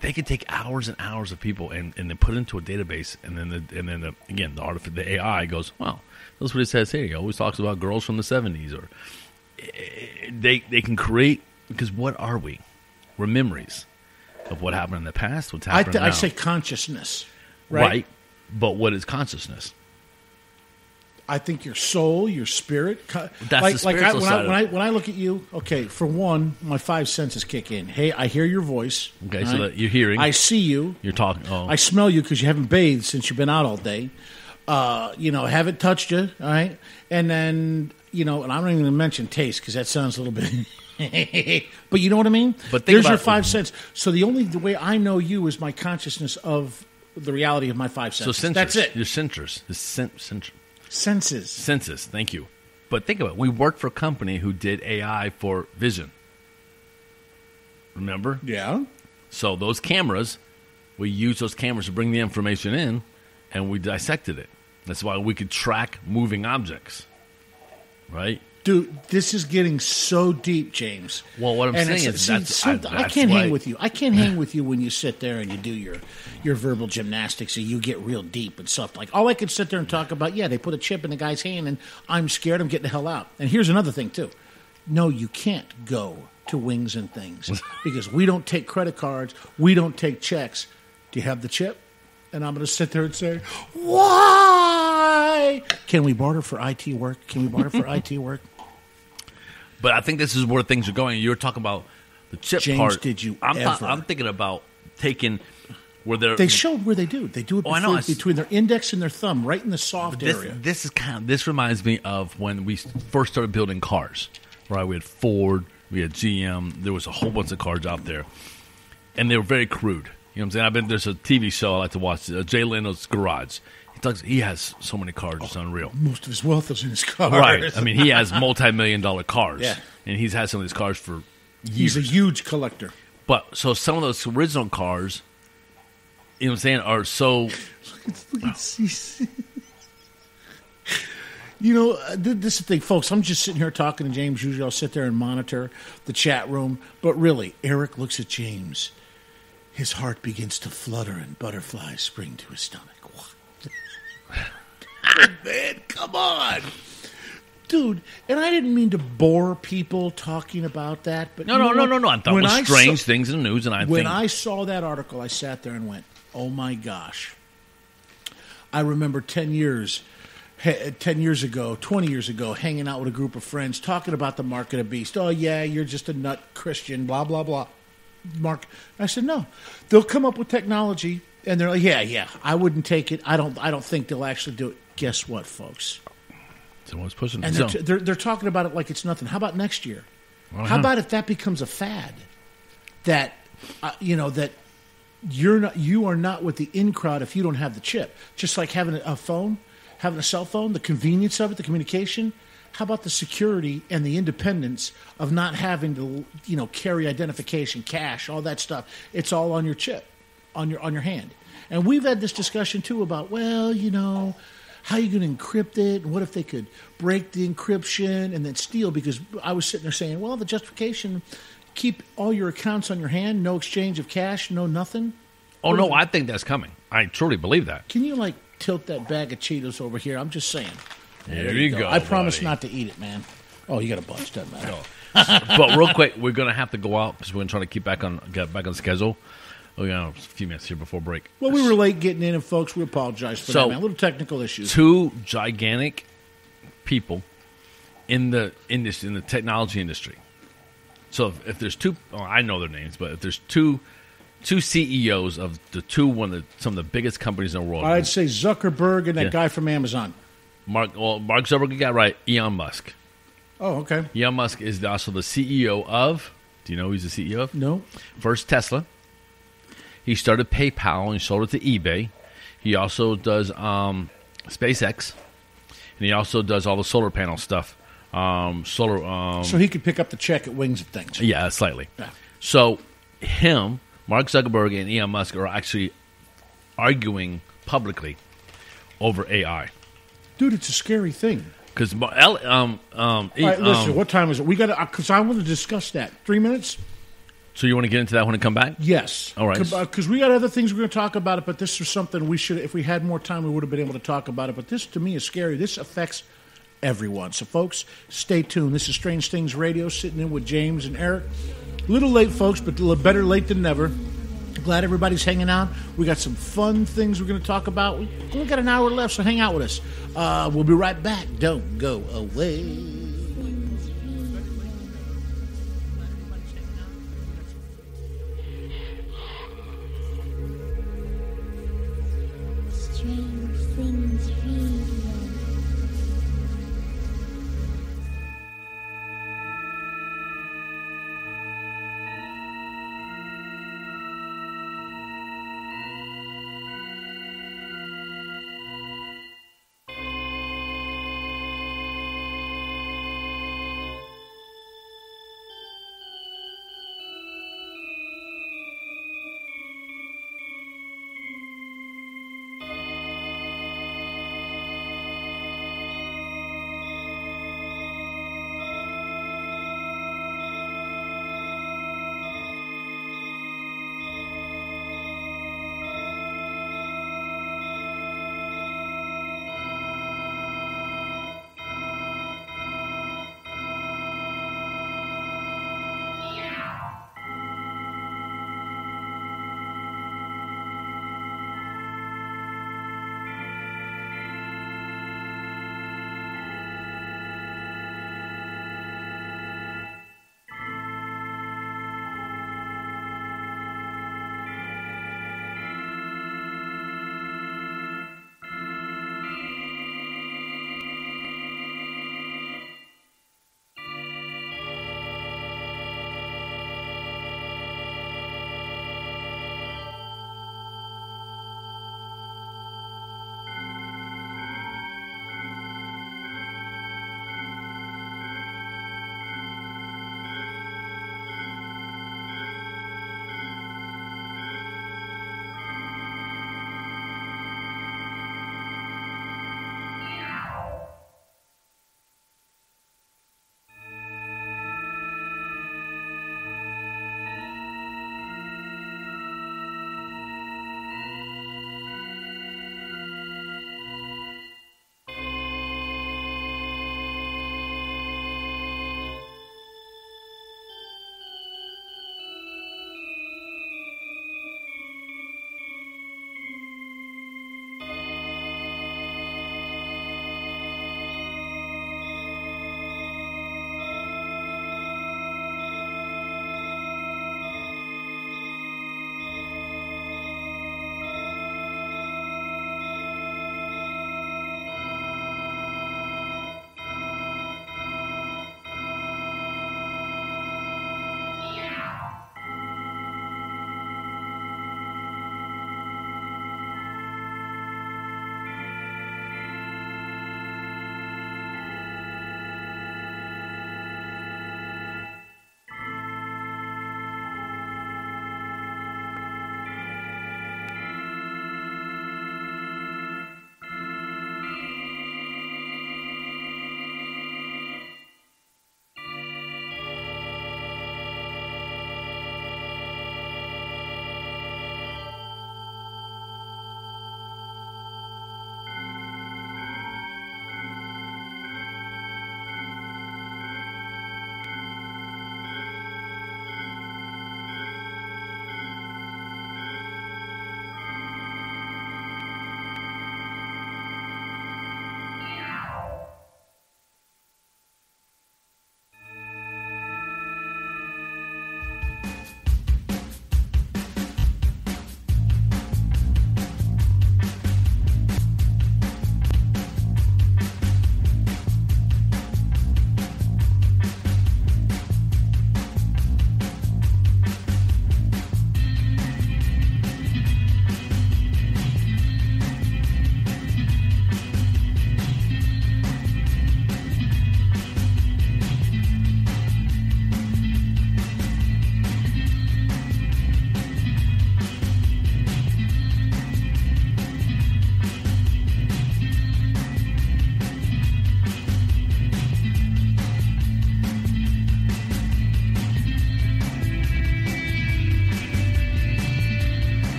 They could take hours and hours of people and then put it into a database, and then the AI goes, well, that's what he says here. He always talks about girls from the 70s, or they can create, because what are we? We're memories of what happened in the past, what's happening now. I say consciousness, right? But what is consciousness? I think your soul, your spirit. That's the spiritual side. When I look at you, okay, for one, my 5 senses kick in. Hey, I hear your voice. Okay, so that you're hearing. I see you. You're talking. Oh. I smell you because you haven't bathed since you've been out all day. Haven't touched you, all right? And then, and I'm not even going to mention taste because that sounds a little bit... But you know what I mean? But there's your 5 senses. So the way I know you is my consciousness of the reality of my 5 senses. So sensors. That's it. Your sensors. Senses. Thank you. But think about it. We worked for a company who did AI for vision. Remember? Yeah. So those cameras, we used those cameras to bring the information in, and we dissected it. That's why we could track moving objects. Right? Dude, this is getting so deep, James. Well, what I'm saying is I can't hang with you. I can't hang with you when you sit there and you do your verbal gymnastics and you get real deep and stuff. Like, all I could sit there and talk about, they put a chip in the guy's hand and I'm scared, I'm getting the hell out. And here's another thing, too. No, you can't go to Wings and Things because we don't take credit cards. We don't take checks. Do you have the chip? And I'm going to sit there and say, why? Can we barter for IT work? But I think this is where things are going. You're talking about the chip James, part. Did you ever? I'm thinking about taking where they're... They showed where they do. They do it between their index and their thumb, right in the soft area. This reminds me of when we first started building cars. Right, we had Ford, we had GM. There was a whole bunch of cars out there, and they were very crude. You know what I'm saying? There's a TV show I like to watch, Jay Leno's Garage. He has so many cars, it's unreal. Most of his wealth is in his cars. Right. I mean, he has multi-million-dollar cars. Yeah. And he's had some of these cars for years. He's a huge collector. But, so some of those original cars, you know what I'm saying, are so... Look at CC. You know, this is the thing, folks. I'm just sitting here talking to James. Usually I'll sit there and monitor the chat room. But really, Eric looks at James. His heart begins to flutter and butterflies spring to his stomach. What? Man, come on. Dude, and I didn't mean to bore people talking about that. But No. I'm talking about strange things in the news. And when I saw that article, I sat there and went, oh, my gosh. I remember 10 years ago, 20 years ago, hanging out with a group of friends, talking about the mark of the beast. Oh, yeah, you're just a nut Christian, blah, blah, blah. Mark, I said, no. They'll come up with technology, and they're like, yeah, I wouldn't take it. I don't think they'll actually do it. Guess what, folks? Someone's pushing and it. They're talking about it like it's nothing. How about next year? How about if that becomes a fad? That, that you are not with the in crowd if you don't have the chip. Just like having a phone, having a cell phone, the convenience of it, the communication. How about the security and the independence of not having to, carry identification, cash, all that stuff? It's all on your chip, on your hand. And we've had this discussion too about, how are you going to encrypt it? And what if they could break the encryption and then steal? Because I was sitting there saying, well, the justification, keep all your accounts on your hand, no exchange of cash, no nothing. Oh, no, I think that's coming. I truly believe that. Can you, tilt that bag of Cheetos over here? I'm just saying. There you go. I promise not to eat it, man. Oh, you got a bunch, doesn't matter. No. But real quick, we're going to have to go out because we're going to try to get back on schedule. We got a few minutes here before break. Well, we were late getting in, and folks, we apologize for that, man. Little technical issues. Two gigantic people in the technology industry. So if there's two, I know their names, but if there's two CEOs of some of the biggest companies in the world, I'd say Zuckerberg and that guy from Amazon. Mark Zuckerberg got right. Elon Musk. Oh, okay. Elon Musk is also the CEO of. Do you know who he's the CEO of? No. First Tesla. He started PayPal and sold it to eBay. He also does SpaceX, and he also does all the solar panel stuff. So he could pick up the check at Wings and things. Yeah, slightly. Yeah. So Mark Zuckerberg, and Elon Musk are actually arguing publicly over AI. Dude, it's a scary thing. Because all right, listen. What time is it? We got because I want to discuss that. 3 minutes. So you want to get into that when I come back? Yes. All right. Because we got other things we're going to talk about it, but this was something we should, if we had more time, we would have been able to talk about it. But this, to me, is scary. This affects everyone. So, folks, stay tuned. This is Strange Things Radio, sitting in with James and Eric. A little late, folks, but better late than never. Glad everybody's hanging out. We got some fun things we're going to talk about. We only got an hour left, so hang out with us. We'll be right back. Don't go away. Strange Things Radio.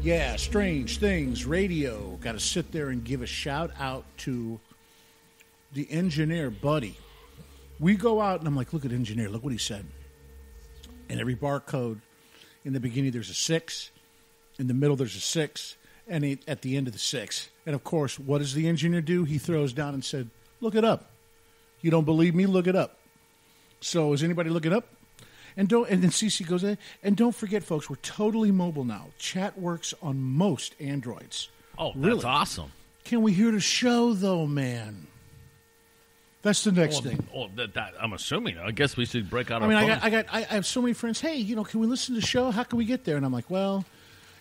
Yeah, Strange Things Radio. Got to sit there and give a shout out to the engineer, Buddy. We go out, and I'm like, look at engineer. Look what he said. In every barcode, in the beginning, there's a 6. In the middle, there's a 6. And at the end of the 6. And, of course, what does the engineer do? He throws down and said, look it up. You don't believe me? Look it up. So is anybody looking up? And then CC goes, and don't forget, folks, we're totally mobile now. Chat works on most Androids. Oh, Really? that's awesome. Can we hear the show, though, man? That's the next thing. That I'm assuming. I guess we should break out I our mean, phones. I have so many friends. Hey, can we listen to the show? How can we get there? And I'm like, well,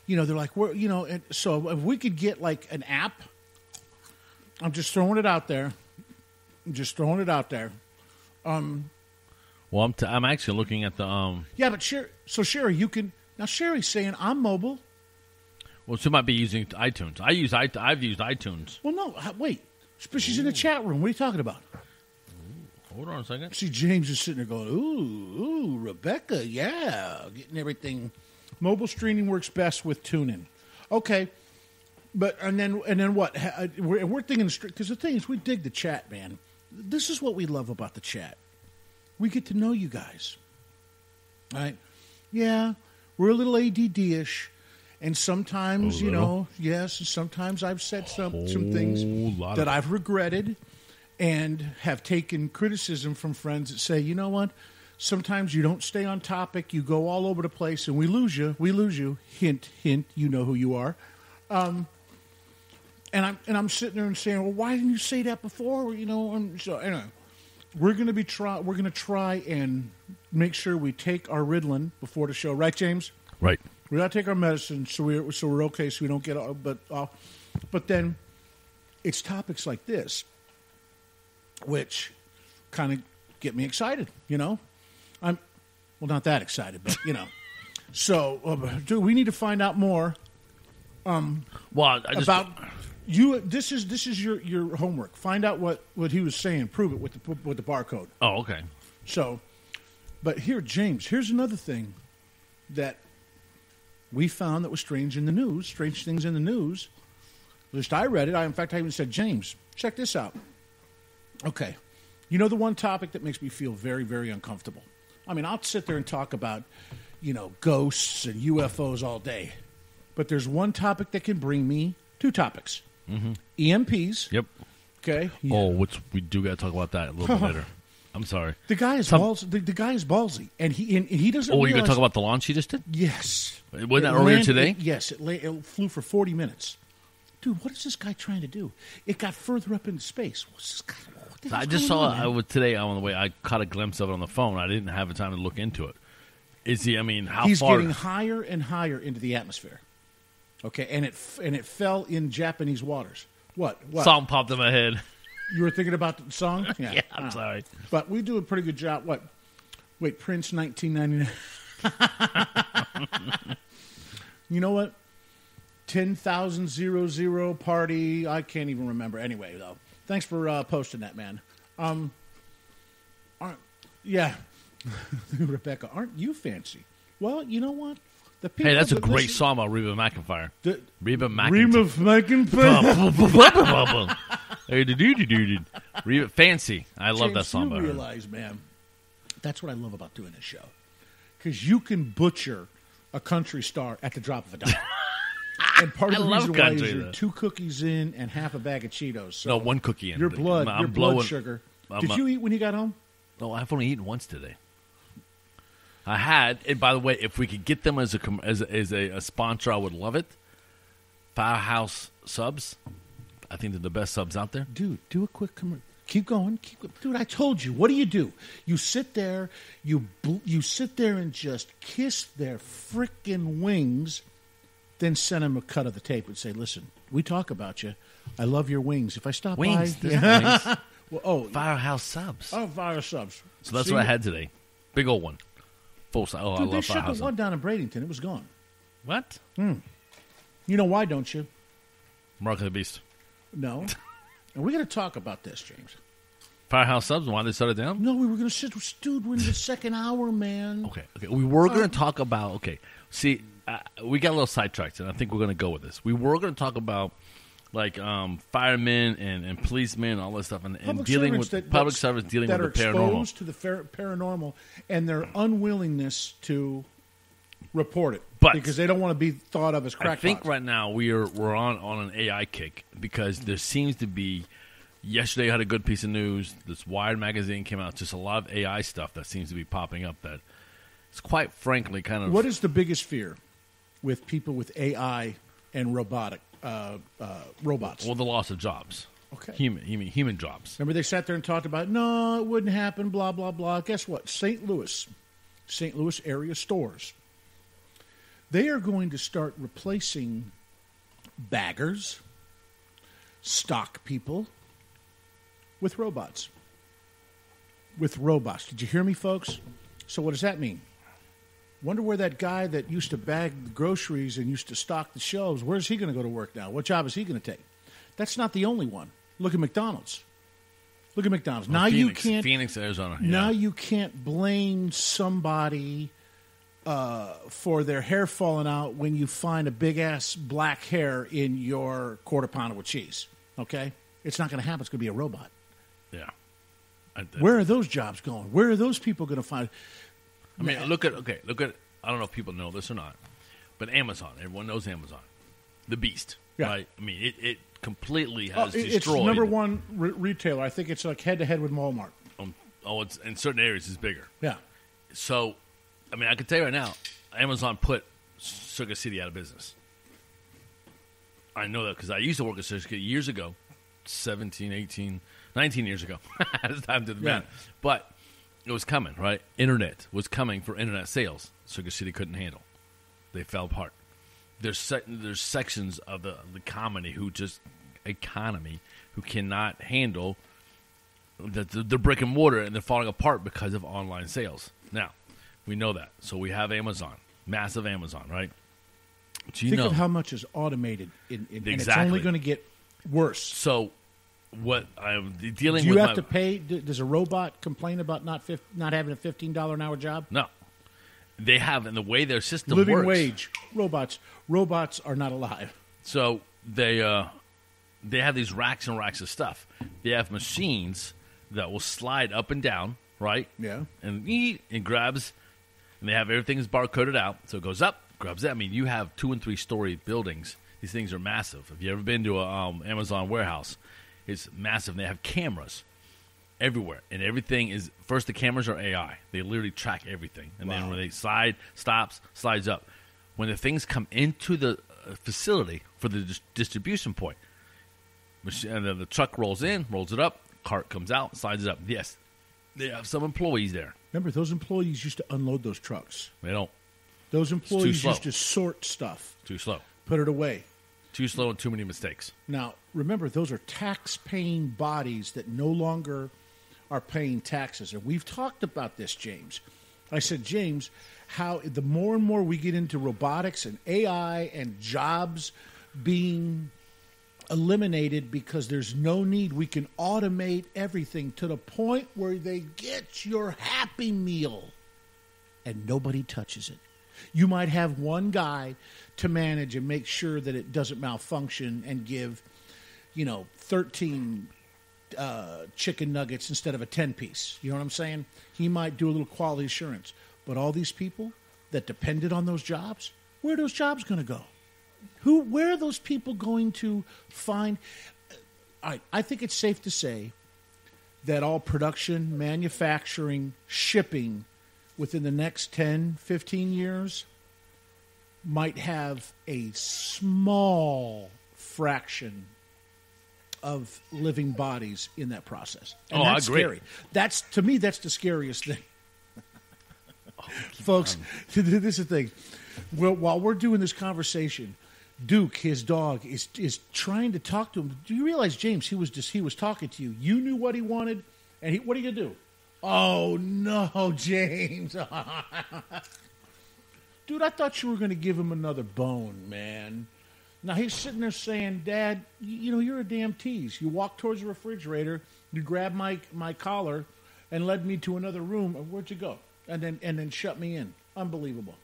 they're like, and so if we could get like an app, I'm just throwing it out there. Well, I'm actually looking at the Yeah, but Sherry, you can now. Sherry's saying I'm mobile. Well, she might be using iTunes. I've used iTunes. Well, no, wait. But she's in the chat room. What are you talking about? Hold on a second. See, James is sitting there going, ooh, Rebecca, yeah, getting everything. Mobile streaming works best with TuneIn. Okay, and then what? We're thinking, because the thing is, we dig the chat, man. This is what we love about the chat. We get to know you guys. All right? Yeah, we're a little ADD-ish. And sometimes, yes, and sometimes I've said some things that I've regretted and have taken criticism from friends that say, you know what, sometimes you don't stay on topic, you go all over the place, and we lose you. Hint, hint, you know who you are. And I'm sitting there and saying, well, why didn't you say that before? So anyway. We're going to try and make sure we take our Ritalin before the show, right, James? Right. We got to take our medicine so we're okay, so we don't get off. But then it's topics like this, which kind of get me excited. I'm not that excited, but So, dude, we need to find out more. About. This is your homework. Find out what he was saying. Prove it with the barcode. Oh, okay. So, but here, James, here's another thing that we found that was strange in the news. Strange things in the news. At least I read it. In fact, I even said, James, check this out. Okay, the one topic that makes me feel very, very uncomfortable. I mean, I'll sit there and talk about ghosts and UFOs all day, but there's one topic that can bring me two topics. Mm-hmm. EMPs. Yep. Okay. Yeah. Oh, which we do got to talk about that a little bit later. I'm sorry. The guy is ballsy. The guy is ballsy, and he doesn't. Oh, you're going to talk about the launch he just did? Yes. Wasn't that earlier today? Yes. It flew for 40 minutes. Dude, what is this guy trying to do? It got further up into space. What's this guy? I just saw today on the way. I caught a glimpse of it on the phone. I didn't have the time to look into it. Is he? I mean, he's getting higher and higher into the atmosphere. Okay, and it fell in Japanese waters. What? Song popped in my head. You were thinking about the song? Yeah, I'm sorry. But we do a pretty good job. What? Wait, Prince 1999. You know what? 10,000 party. I can't even remember. Anyway, though. Thanks for posting that, man. Yeah. Rebecca, aren't you fancy? Well, you know what? Hey, that's a great song by Reba McEntire. Reba Reba Fancy. I love that song by her. You realize, man, that's what I love about doing this show. Because you can butcher a country star at the drop of a dime. And part of the reason why is you're 2 cookies in and half a bag of Cheetos. So no, 1 cookie in. Your blood sugar. Did you eat when you got home? No, I've only eaten once today. I had, and by the way, if we could get them as a sponsor, I would love it. Firehouse Subs. I think they're the best subs out there. Dude, do a quick commercial. Keep going. Dude, I told you. What do? You sit there, you sit there and just kiss their frickin' wings, then send them a cut of the tape and say, listen, we talk about you. I love your wings. If I stop wings. by... Wings. Well, Firehouse Subs. Oh, Firehouse Subs. So that's what I had today. Big old one. Full size. Oh, dude, I love they Firehouse. shipped the one down in Bradenton. It was gone. What? You know why, don't you? Mark of the Beast. No. And we're going to talk about this, James. Firehouse Subs, why they shut it down? No, we were going to sit. Dude, we're in the second hour, man. Okay. We were going to talk about. Okay, see, we got a little sidetracked, and I think we're going to go with this. We were going to talk about like firemen and policemen and all this stuff, and dealing with public servants dealing with the paranormal. That are exposed to the paranormal and their unwillingness to report it, because they don't want to be thought of as crackpots. I think right now we're on an AI kick because there seems to be. Yesterday I had a good piece of news. This Wired magazine came out. Just a lot of AI stuff that seems to be popping up. That it's quite frankly kind of. What is the biggest fear with people with AI and robots? Well, the loss of jobs. Okay. Human jobs. Remember they sat there and talked about, no, it wouldn't happen, blah, blah, blah. Guess what? St. Louis area stores, they are going to start replacing baggers, stock people, with robots. Did you hear me, folks? So what does that mean? Wonder where that guy that used to bag the groceries and used to stock the shelves, where's he going to go to work now? What job is he going to take? That's not the only one. Look at McDonald's. Well, now Phoenix, Arizona. Yeah. Now you can't blame somebody for their hair falling out when you find a big-ass black hair in your quarter pounder with cheese. Okay? It's not going to happen. It's going to be a robot. Yeah. Where are those jobs going? Where are those people going to find? I mean, look at. I don't know if people know this or not, but Amazon. Everyone knows Amazon, the beast. Yeah. Right. I mean, it completely has destroyed. It's number one retailer. I think it's like head to head with Walmart. It's in certain areas it's bigger. Yeah. So, I mean, I can tell you right now, Amazon put Circuit City out of business. I know that because I used to work at Circuit City years ago, 17, 18, 19 years ago. It's time to the man. But it was coming, right? Internet was coming for internet sales. Circuit City couldn't handle. They fell apart. There's sections of the economy who cannot handle the brick and mortar, and they're falling apart because of online sales. Now, we know that. So we have Amazon, massive Amazon, right? Think of how much is automated, and it's only going to get worse. So what I'm dealing with... Do you have to pay? Does a robot complain about not having a $15 an hour job? No. They have, and the way their system works... Living wage. Robots are not alive. So they have these racks and racks of stuff. They have machines that will slide up and down, right? Yeah. And it grabs, and they have everything's barcoded out. So it goes up, grabs that. I mean, you have 2- and 3-story buildings. These things are massive. If you ever been to a Amazon warehouse, it's massive. They have cameras everywhere, and everything is first. The cameras are AI. They literally track everything, and then when they slides up. When the things come into the facility for the distribution point, and then the truck rolls in, rolls it up, cart comes out, slides it up. Yes, they have some employees there. Remember, those employees used to unload those trucks. They don't. Those employees used to sort stuff. Too slow. Put it away. Too slow and too many mistakes. Now, remember, those are tax-paying bodies that no longer are paying taxes. And we've talked about this, James. I said, James, how the more and more we get into robotics and AI and jobs being eliminated because there's no need, we can automate everything to the point where they get your Happy Meal and nobody touches it. You might have one guy to manage and make sure that it doesn't malfunction and give, 13 chicken nuggets instead of a 10-piece. You know what I'm saying? He might do a little quality assurance. But all these people that depended on those jobs, where are those jobs going to go? Where are those people going to find? All right, I think it's safe to say that all production, manufacturing, shipping within the next 10, 15 years might have a small fraction of living bodies in that process. And that's I agree. Scary. To me, that's the scariest thing. Folks, this is the thing. Well, while we're doing this conversation, Duke, his dog, is trying to talk to him. Do you realize, James, he was talking to you. You knew what he wanted, and what are you going to do? Oh, no, James. Dude, I thought you were going to give him another bone, man. Now he's sitting there saying, Dad, you know, you're a damn tease. You walked towards the refrigerator, you grabbed my collar and led me to another room. Where'd you go? And then shut me in. Unbelievable.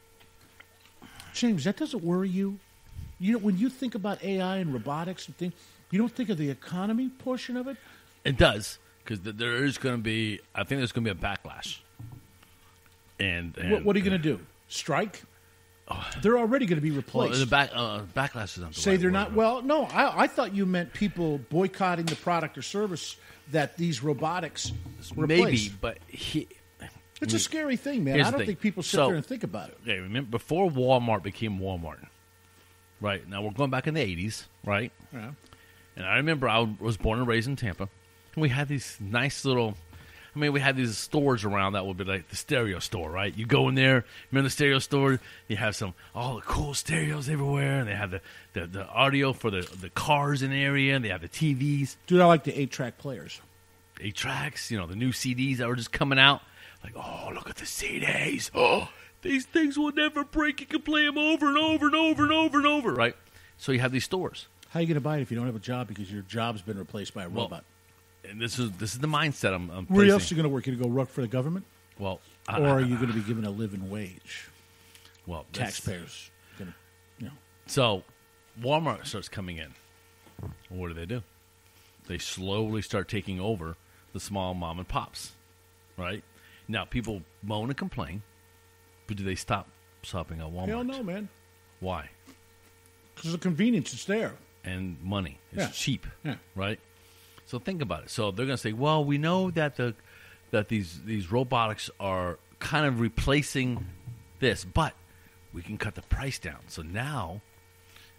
James, that doesn't worry you? You know, when you think about AI and robotics and things, you don't think of the economy portion of it? It does, because there is going to be, I think there's going to be a backlash. And what are you going to do? Strike? They're already going to be replaced. Well, the backlash is not the Say right they're word, not. but- Well, no, I thought you meant people boycotting the product or service that these robotics replace. Maybe, but It's a scary thing, man. Here's I the don't thing. think people sit So- there and think about it. Okay, remember before Walmart became Walmart, right? Now we're going back in the 80s, right? Yeah. And I remember I was born and raised in Tampa, and we had these nice little. I mean, we had these stores around that would be like the stereo store, right? You go in there, remember the stereo store? You have all the cool stereos everywhere, and they have the audio for the cars in the area, and they have the TVs, Dude, I like the 8-track players. 8 tracks, the new CDs that were just coming out. Like, oh, look at the CDs. Oh, these things will never break. You can play them over and over and over and over and over, right? So you have these stores. How are you going to buy it if you don't have a job because your job's been replaced by a Well, robot? And this is the mindset I'm Where placing. else are you going to work? You going to go work for the government? Well, Or are you going to be given a living wage? well, that's- Taxpayers. Gonna, So Walmart starts coming in. What do? They slowly start taking over the small mom and pops, right? Now, people moan and complain, but do they stop shopping at Walmart? Hell no, man. Why? Because the convenience is there. And money. It's Yeah. cheap, Yeah. right? So think about it. So they're going to say, well, we know that these robotics are kind of replacing this, but we can cut the price down. So now,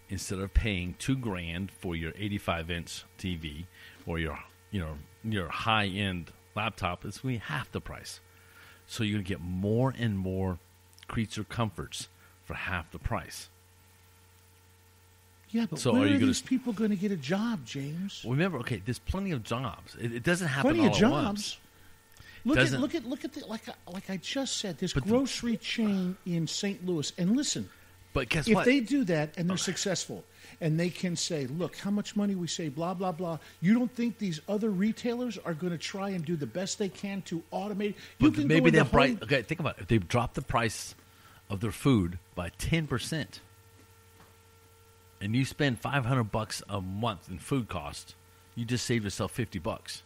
instead of paying $2,000 for your 85-inch TV or your high-end laptop, it's going to be half the price. So you're going to get more and more creature comforts for half the price. Yeah, but So where are are, you gonna these people going to get a job, James? Remember, okay, there's plenty of jobs. It doesn't happen Plenty all of at once. jobs. Look Doesn't- at the, like I just said, this But the- grocery chain in St. Louis. And listen, But guess if what? they do that and they're successful, and they can say, "Look, how much money we save," blah blah blah. You don't think these other retailers are going to try and do the best they can to automate? You But can maybe go they into bright. Home- Okay, think about it. If they drop the price of their food by 10%, and you spend $500 a month in food costs, you just save yourself $50.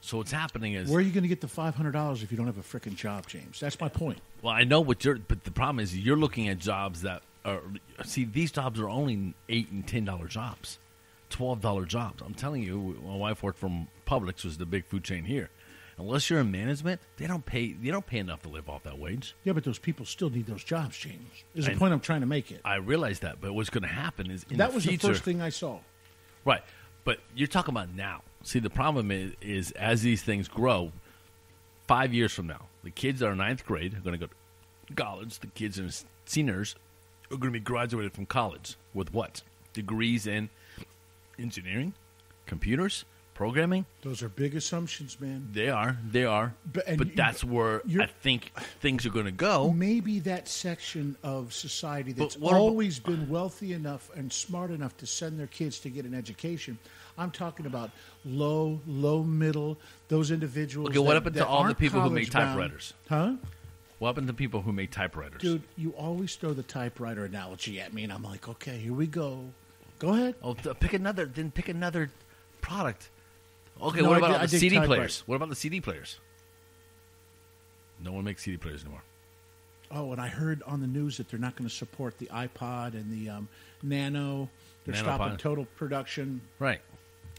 So what's happening is, Where are you going to get the $500 if you don't have a freaking job, James? That's my point. well, I know what but the problem is you're looking at jobs that are. See, these jobs are only $8 and $10 jobs, $12 jobs. I'm telling you, my wife worked from Publix, was the big food chain here. Unless you're in management, they don't pay enough to live off that wage. Yeah, but those people still need those jobs, James. Is the I- point I'm trying to make it. I realize that, but what's going to happen is in That the was future, the first thing I saw. right? But you're talking about now. See, the problem is as these things grow, 5 years from now, the kids that are ninth grade are going to go to college. The kids in seniors are going to be graduated from college with what? Degrees in engineering, computers, programming. Those are big assumptions, man. They are. But- and But that's where you're- I think things are going to go. Maybe that section of society that's what about- always been wealthy enough and smart enough to send their kids to get an education. I'm talking about low, middle, those individuals. Okay, what that- happened to that all the aren't people who make college-bound. typewriters? Huh? What happened to people who make typewriters? Dude, you always throw the typewriter analogy at me, and I'm like, okay, here we go. Go ahead. Oh, pick another product. Okay, No, what I about did- I the did CD typewriter. players? What about the CD players? No one makes CD players anymore. Oh, and I heard on the news that they're not going to support the iPod and the Nano. They're Nanopod. stopping total production. Right.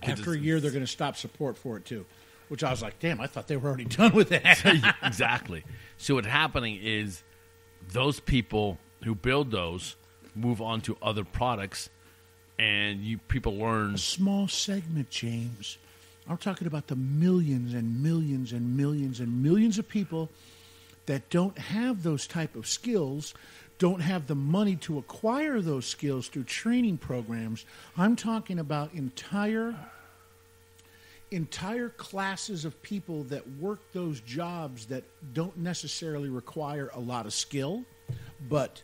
After a year, they're going to stop support for it, too. Which I was like, damn, I thought they were already done with that. Exactly. So what's happening is those people who build those move on to other products, and people learn. Small segment, James. I'm talking about the millions and millions and millions and millions of people that don't have those type of skills, don't have the money to acquire those skills through training programs. I'm talking about entire classes of people that work those jobs that don't necessarily require a lot of skill, but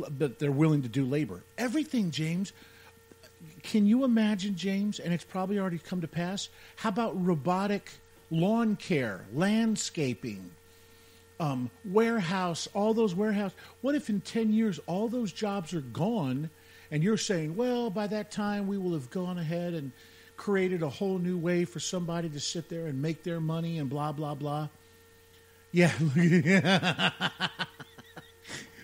but they're willing to do labor. Everything, James. Can you imagine, James, and it's probably already come to pass, how about robotic lawn care, landscaping, warehouse, all those warehouse? What if in 10 years all those jobs are gone and you're saying, well, by that time we will have gone ahead and created a whole new way for somebody to sit there and make their money and blah, blah, blah? Yeah.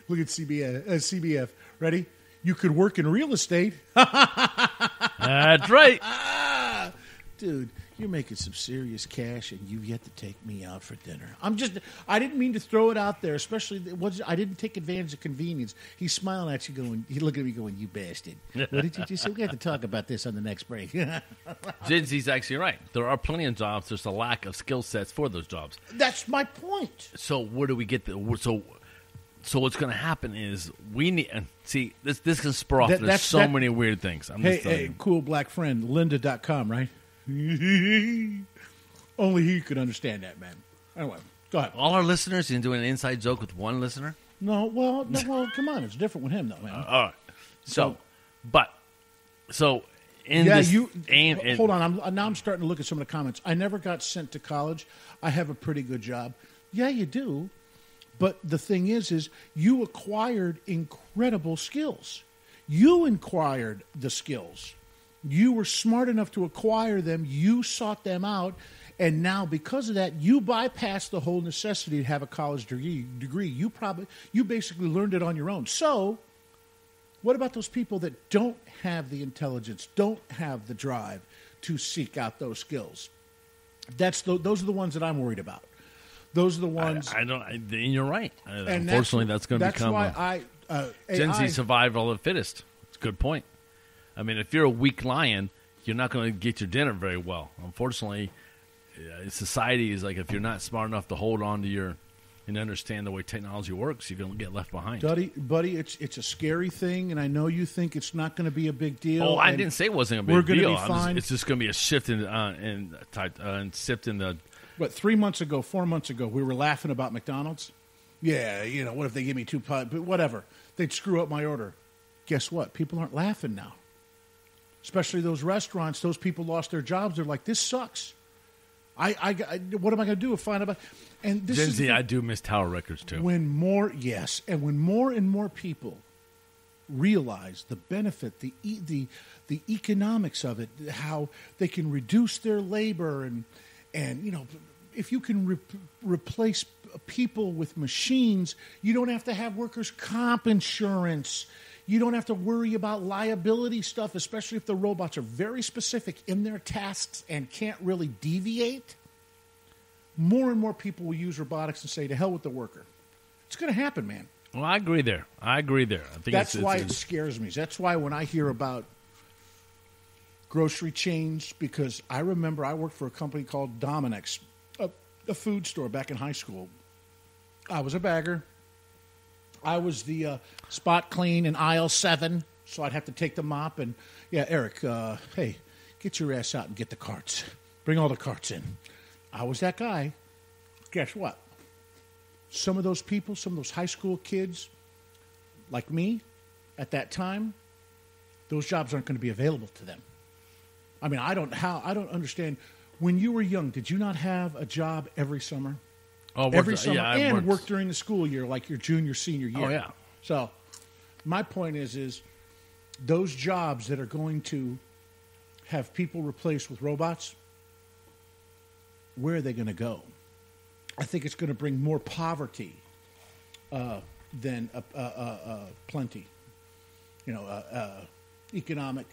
Look at CBF. Ready? You could work in real estate. That's right. Dude, you're making some serious cash, and you've yet to take me out for dinner. I didn't mean to throw it out there, especially, I didn't take advantage of convenience. He's smiling at you he's looking at me going, you bastard. What did you just say? We have to talk about this on the next break. Jinzy's actually right. There are plenty of jobs. There's a lack of skill sets for those jobs. That's my point. So where do we get So what's going to happen is we need see this can spur off. There's so many weird things. Hey, cool black friend, Lynda.com, right? Only he could understand that, man. Anyway, go ahead. All our listeners, you doing an inside joke with one listener? No, come on, it's different with him though, man. All right. So hold on. I'm starting to look at some of the comments. I never got sent to college. I have a pretty good job. Yeah, you do. But the thing is you acquired incredible skills. You acquired the skills. You were smart enough to acquire them. You sought them out. And now because of that, you bypassed the whole necessity to have a college degree. You basically learned it on your own. So what about those people that don't have the intelligence, don't have the drive to seek out those skills? Those are the ones that I'm worried about. Those are the ones. You're right. Unfortunately, that's going to become. That's why Gen Z survival of the fittest. It's a good point. I mean, if you're a weak lion, you're not going to get your dinner very well. Unfortunately, society is like if you're not smart enough to hold on to and understand the way technology works, you're going to get left behind. Buddy, it's a scary thing, and I know you think it's not going to be a big deal. Oh, I didn't say it wasn't a big deal. We're going to be fine. It's just going to be a shift and shift in the. What, 4 months ago, we were laughing about McDonald's? Yeah, what if they give me 2 pies? But whatever. They'd screw up my order. Guess what? People aren't laughing now. Especially those restaurants. Those people lost their jobs. They're like, this sucks. What am I going to do if find out? And this Gen Z, I do miss Tower Records, too. When more and more people realize the benefit, the economics of it, how they can reduce their labor and if you can replace people with machines, you don't have to have workers' comp insurance. You don't have to worry about liability stuff, especially if the robots are very specific in their tasks and can't really deviate. More and more people will use robotics and say, to hell with the worker. It's going to happen, man. Well, I agree there. I think that's why it scares me. That's why when I hear about grocery chains, because I remember I worked for a company called Dominick's, a food store back in high school. I was a bagger. I was the spot clean in aisle 7, so I'd have to take the mop and, Eric, hey, get your ass out and get the carts. Bring all the carts in. I was that guy. Guess what? Some of those people, some of those high school kids like me at that time, those jobs aren't going to be available to them. I mean, I don't understand. When you were young, did you not have a job every summer? Oh, every summer, and work during the school year, like your junior, senior year. Oh, yeah. So, my point is those jobs that are going to have people replaced with robots, where are they going to go? I think it's going to bring more poverty than plenty. Economic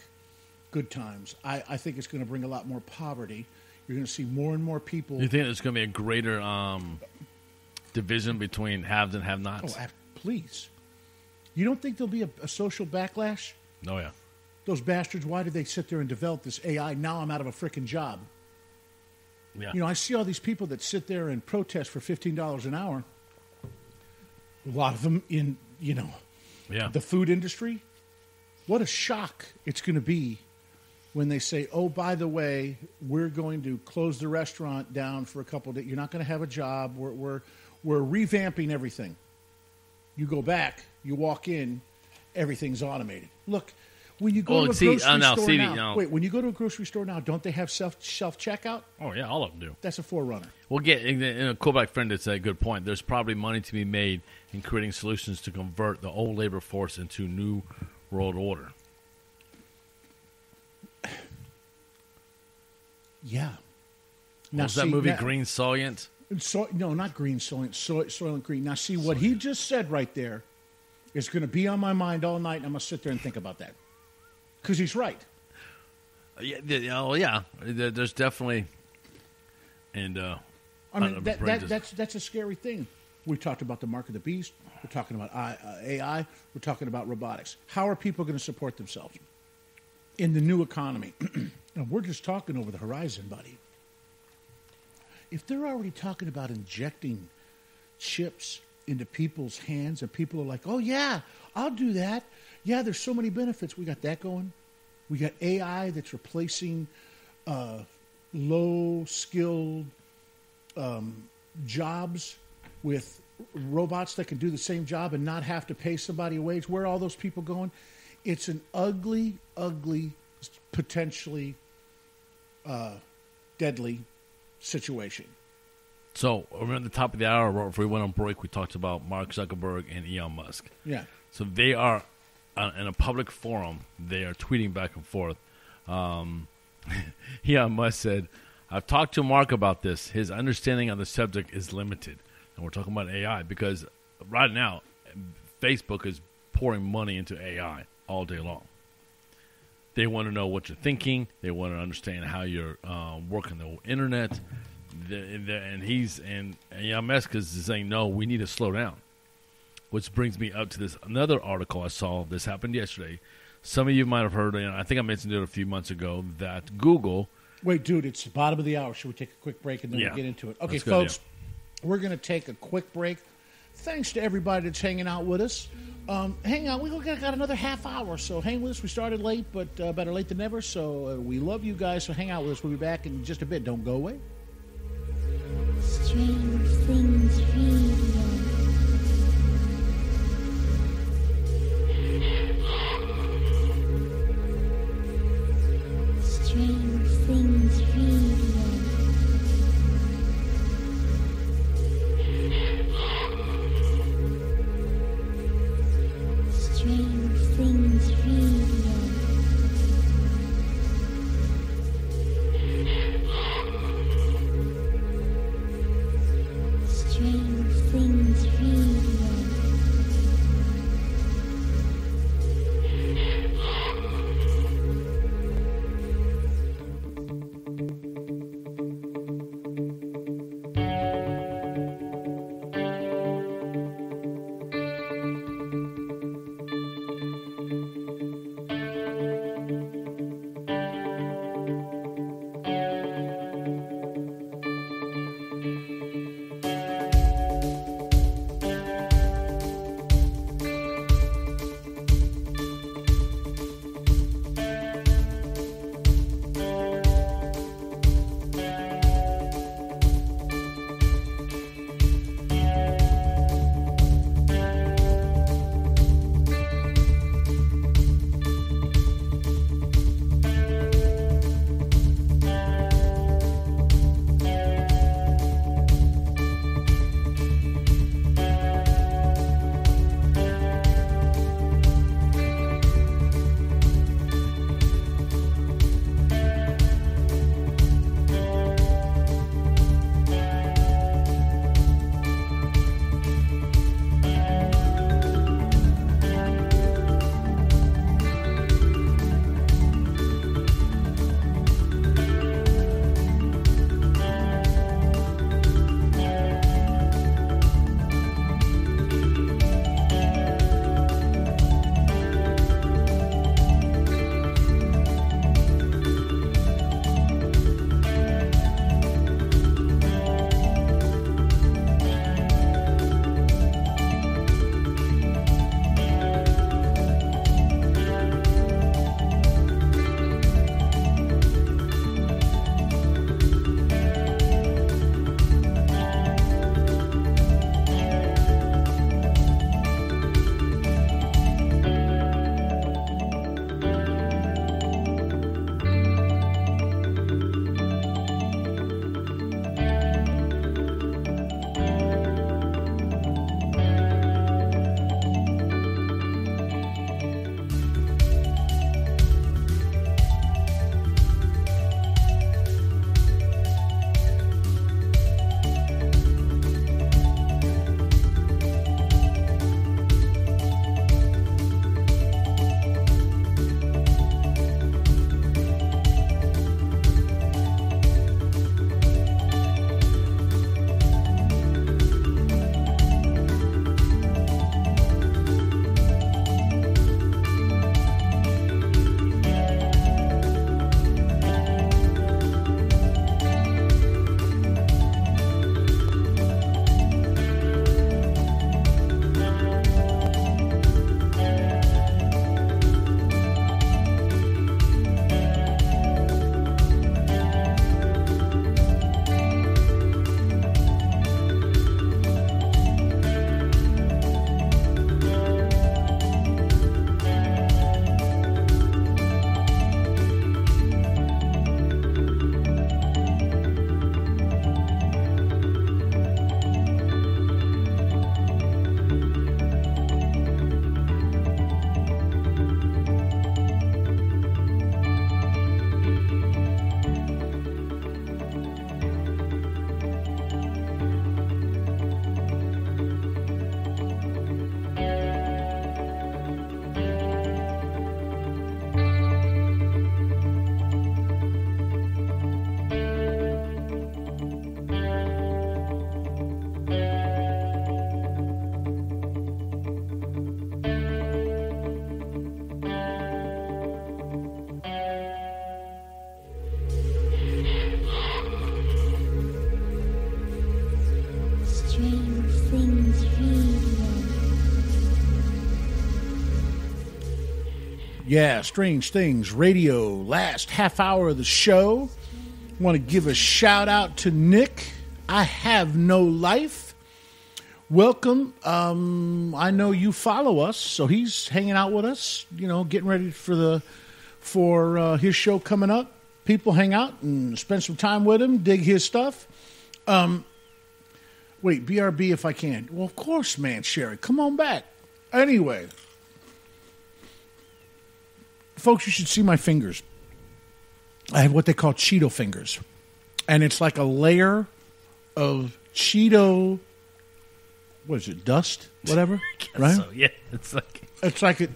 good times. I think it's going to bring a lot more poverty. You're going to see more and more people. You think there's going to be a greater division between haves and have-nots? Oh, please. You don't think there'll be a social backlash? Oh, yeah. Those bastards, why did they sit there and develop this AI? Now I'm out of a freaking job. Yeah. I see all these people that sit there and protest for $15 an hour. A lot of them in, the food industry. What a shock it's going to be when they say, oh, by the way, we're going to close the restaurant down for a couple of days. You're not going to have a job. We're revamping everything. You go back, you walk in, everything's automated. Look, when you go Well, to a see, grocery now, store see, now, now- wait, when you go to a grocery store now, don't they have self checkout? Oh, yeah, all of them do. That's a Forerunner. We'll get in a callback friend that's a good point. There's probably money to be made in creating solutions to convert the old labor force into new world order. Yeah. Was that movie Green Soylent? No, not Green Soylent. Soylent Green. Now, see, what he just said right there is going to be on my mind all night, and I'm going to sit there and think about that. Because he's right. Yeah. There's definitely, and I mean, that's a scary thing. We talked about the mark of the beast. We're talking about AI. We're talking about robotics. How are people going to support themselves in the new economy? And we're just talking over the horizon, buddy. If they're already talking about injecting chips into people's hands and people are like, oh, yeah, I'll do that. Yeah, there's so many benefits. We got that going. We got AI that's replacing low-skilled jobs with robots that can do the same job and not have to pay somebody a wage. Where are all those people going? It's an ugly, ugly, potentially deadly situation. So, around the top of the hour, before we went on break, we talked about Mark Zuckerberg and Elon Musk. Yeah. So they are in a public forum. They are tweeting back and forth. Elon Musk said, "I've talked to Mark about this. His understanding of the subject is limited." And we're talking about AI because right now, Facebook is pouring money into AI all day long. They want to know what you're thinking. They want to understand how you're working the internet. And Elon Musk is saying, no, we need to slow down. Which brings me up to this another article I saw. This happened yesterday. Some of you might have heard, and I think I mentioned it a few months ago, that Google... Wait, dude, it's the bottom of the hour. Should we take a quick break and then we'll get into it? Okay, That's good, folks, we're going to take a quick break. Thanks to everybody that's hanging out with us. Hang on, we got another half hour, so hang with us. We started late, but better late than never, so we love you guys, so hang out with us. We'll be back in just a bit. Don't go away. Strange Things Radio. Strange Things Radio. Strange Things Radio. Strange Yeah, Strange Things Radio, last half hour of the show. Want to give a shout out to Nick. I have no life. Welcome. I know you follow us, so he's hanging out with us, getting ready for his show coming up. People hang out and spend some time with him, dig his stuff. Wait, BRB if I can. Well, of course, man, Sherry. Come on back. Anyway, folks, you should see my fingers. I have what they call Cheeto fingers. And it's like a layer of Cheeto, what is it, dust? Whatever, right? So, yeah, it's like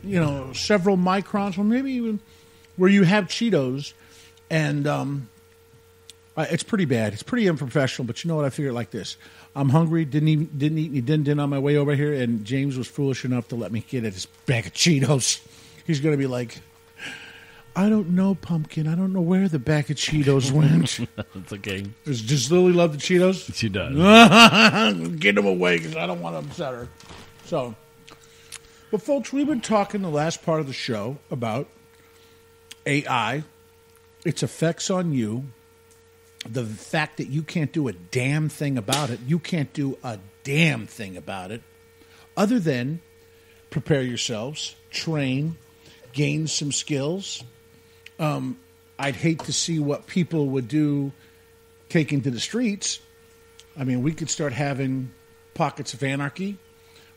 several microns, or maybe even where you have Cheetos, and it's pretty bad. It's pretty unprofessional, but you know what? I figured like this. I'm hungry, didn't eat any din on my way over here, and James was foolish enough to let me get at his bag of Cheetos. He's going to be like, I don't know, Pumpkin. I don't know where the bag of Cheetos went. It's okay. Does Lily love the Cheetos? She does. Get them away because I don't want to upset her. So, but folks, we've been talking the last part of the show about AI, its effects on you, the fact that you can't do a damn thing about it. You can't do a damn thing about it other than prepare yourselves, train, gain some skills. I'd hate to see what people would do taking to the streets. I mean, we could start having pockets of anarchy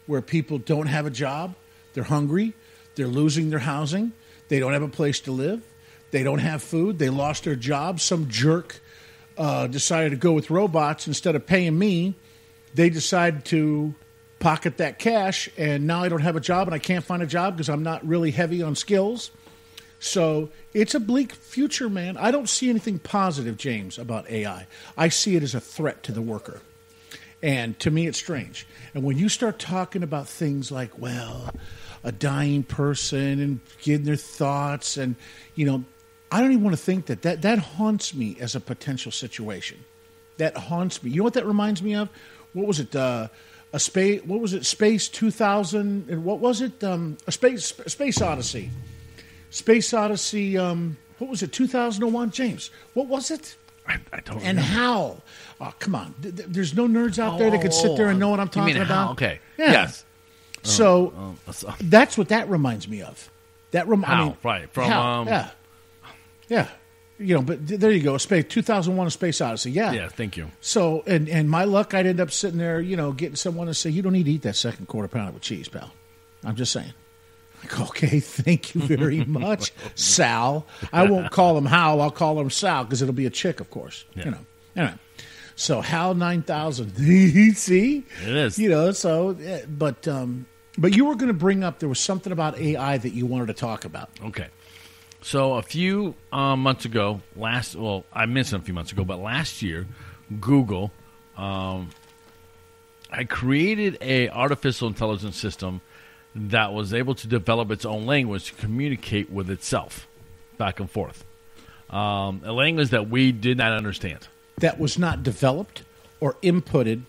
where people don't have a job, they're hungry, they're losing their housing, they don't have a place to live, they don't have food, they lost their job. Some jerk decided to go with robots instead of paying me. They decided to pocket that cash, and now I don't have a job and I can't find a job because I'm not really heavy on skills. So it's a bleak future, man. I don't see anything positive, James, about AI. I see it as a threat to the worker. And to me, it's strange. And when you start talking about things like, well, a dying person and getting their thoughts, and, I don't even want to think that haunts me as a potential situation. That haunts me. You know what that reminds me of? What was it? Space 2000, and what was it? A Space Odyssey. Space Odyssey, what was it, 2001? James, what was it? I don't know. And how? Oh, come on. There's no nerds out there that could sit there and know what I'm talking about. How? Okay. Yeah. Yes. So that's what that reminds me of. Right. From, how? Yeah. But there you go. Space 2001: A Space Odyssey. Yeah. Yeah. Thank you. So, and my luck, I'd end up sitting there, getting someone to say, you don't need to eat that second quarter pounder with cheese, pal. I'm just saying. Like, okay, thank you very much, Sal. I won't call him Hal. I'll call him Sal because it'll be a chick, of course. Yeah. Anyway. So Hal 9000. See, it is. So, but you were going to bring up, there was something about AI that you wanted to talk about. Okay. So a few months ago, I mentioned a few months ago, but last year, Google, I created a artificial intelligence system that was able to develop its own language to communicate with itself back and forth. A language that we did not understand. That was not developed or inputted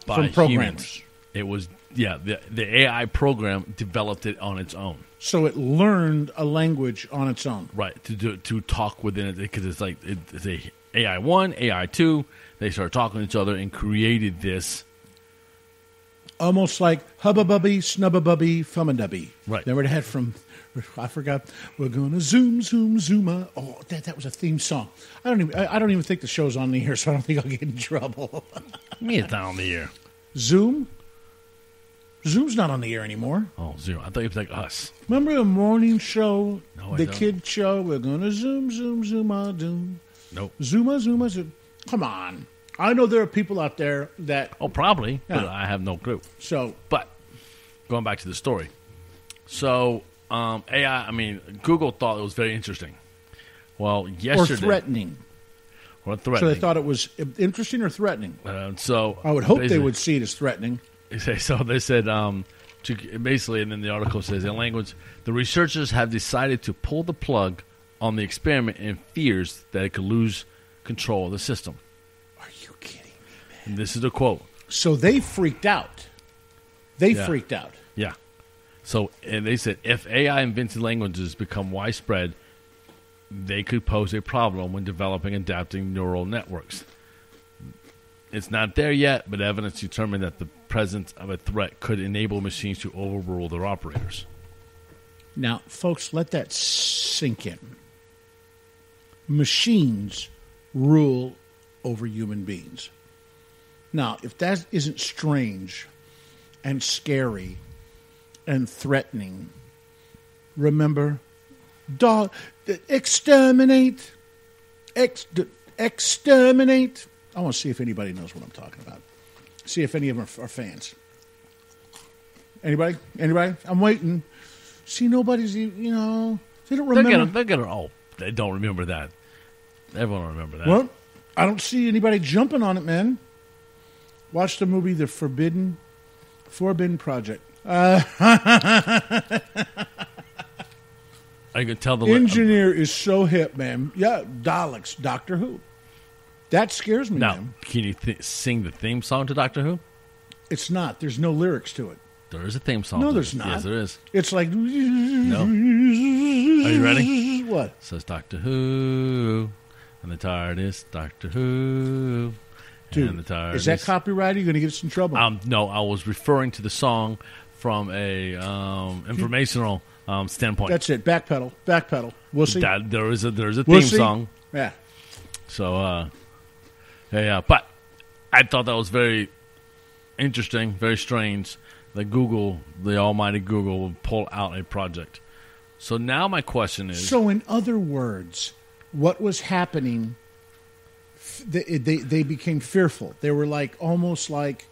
by from programmers. Humans. It was, the AI program developed it on its own. So it learned a language on its own. Right, to talk within it, because it's like, it's a AI 1, AI 2, they started talking to each other and created this. Almost like Hubba Bubby, Snubba Bubby, Fummadubby. Right. Remember they had from, I forgot, we're going to zoom, zoom, zooma. Oh, that was a theme song. I don't even think the show's on the air, so I don't think I'll get in trouble. Me, it's not on the air. Zoom? Zoom's not on the air anymore. Oh, Zero. I thought it was like us. Remember the morning show, No, I the don't. kid show, we're going to zoom, zoom, zooma, doom. Nope. Zooma, zooma, zoom. Come on. I know there are people out there that, Oh, probably, but Yeah. I have no clue. so, But going back to the story. So, AI, Google thought it was very interesting. Well, or yesterday. threatening. Or So threatening. they thought it was interesting or threatening? So I would hope they basically- would see it as threatening. So they said, basically, and then the article says, in language, the researchers have decided to pull the plug on the experiment in fears that it could lose control of the system. Are you kidding me, man? And this is the quote. So they freaked out. They Yeah. freaked out. Yeah. So and they said if AI-invented languages become widespread, they could pose a problem when developing and adapting neural networks. It's not there yet, but evidence determined that the presence of a threat could enable machines to overrule their operators. Now, folks, let that sink in. Machines rule over human beings. Now, if that isn't strange and scary and threatening, remember, exterminate. Exterminate. I want to see if anybody knows what I'm talking about. See if any of them are fans. Anybody? Anybody? I'm waiting. See, nobody's, they don't remember. They're gonna, they don't remember that. Everyone will remember that. Well, I don't see anybody jumping on it, man. Watch the movie The Forbidden Project. I can tell the Engineer is so hip, man. Yeah, Daleks, Doctor Who. That scares me, Now, man. can you sing the theme song to Doctor Who? It's not. There's no lyrics to it. There is a theme song. No, to there's it. not. Yes, there is. It's like... No. Are you ready? What? It says Doctor Who, and the TARDIS, Doctor Who, Dude, and the TARDIS. is that copyrighted? You're going to get us in trouble. No, I was referring to the song from a informational standpoint. That's it. Backpedal. We'll see. There is a We'll theme see. song. Yeah. So, yeah. But I thought that was very interesting, very strange that Google, the almighty Google, would pull out a project. So now my question is... So in other words, what was happening, they became fearful. They were like, almost like,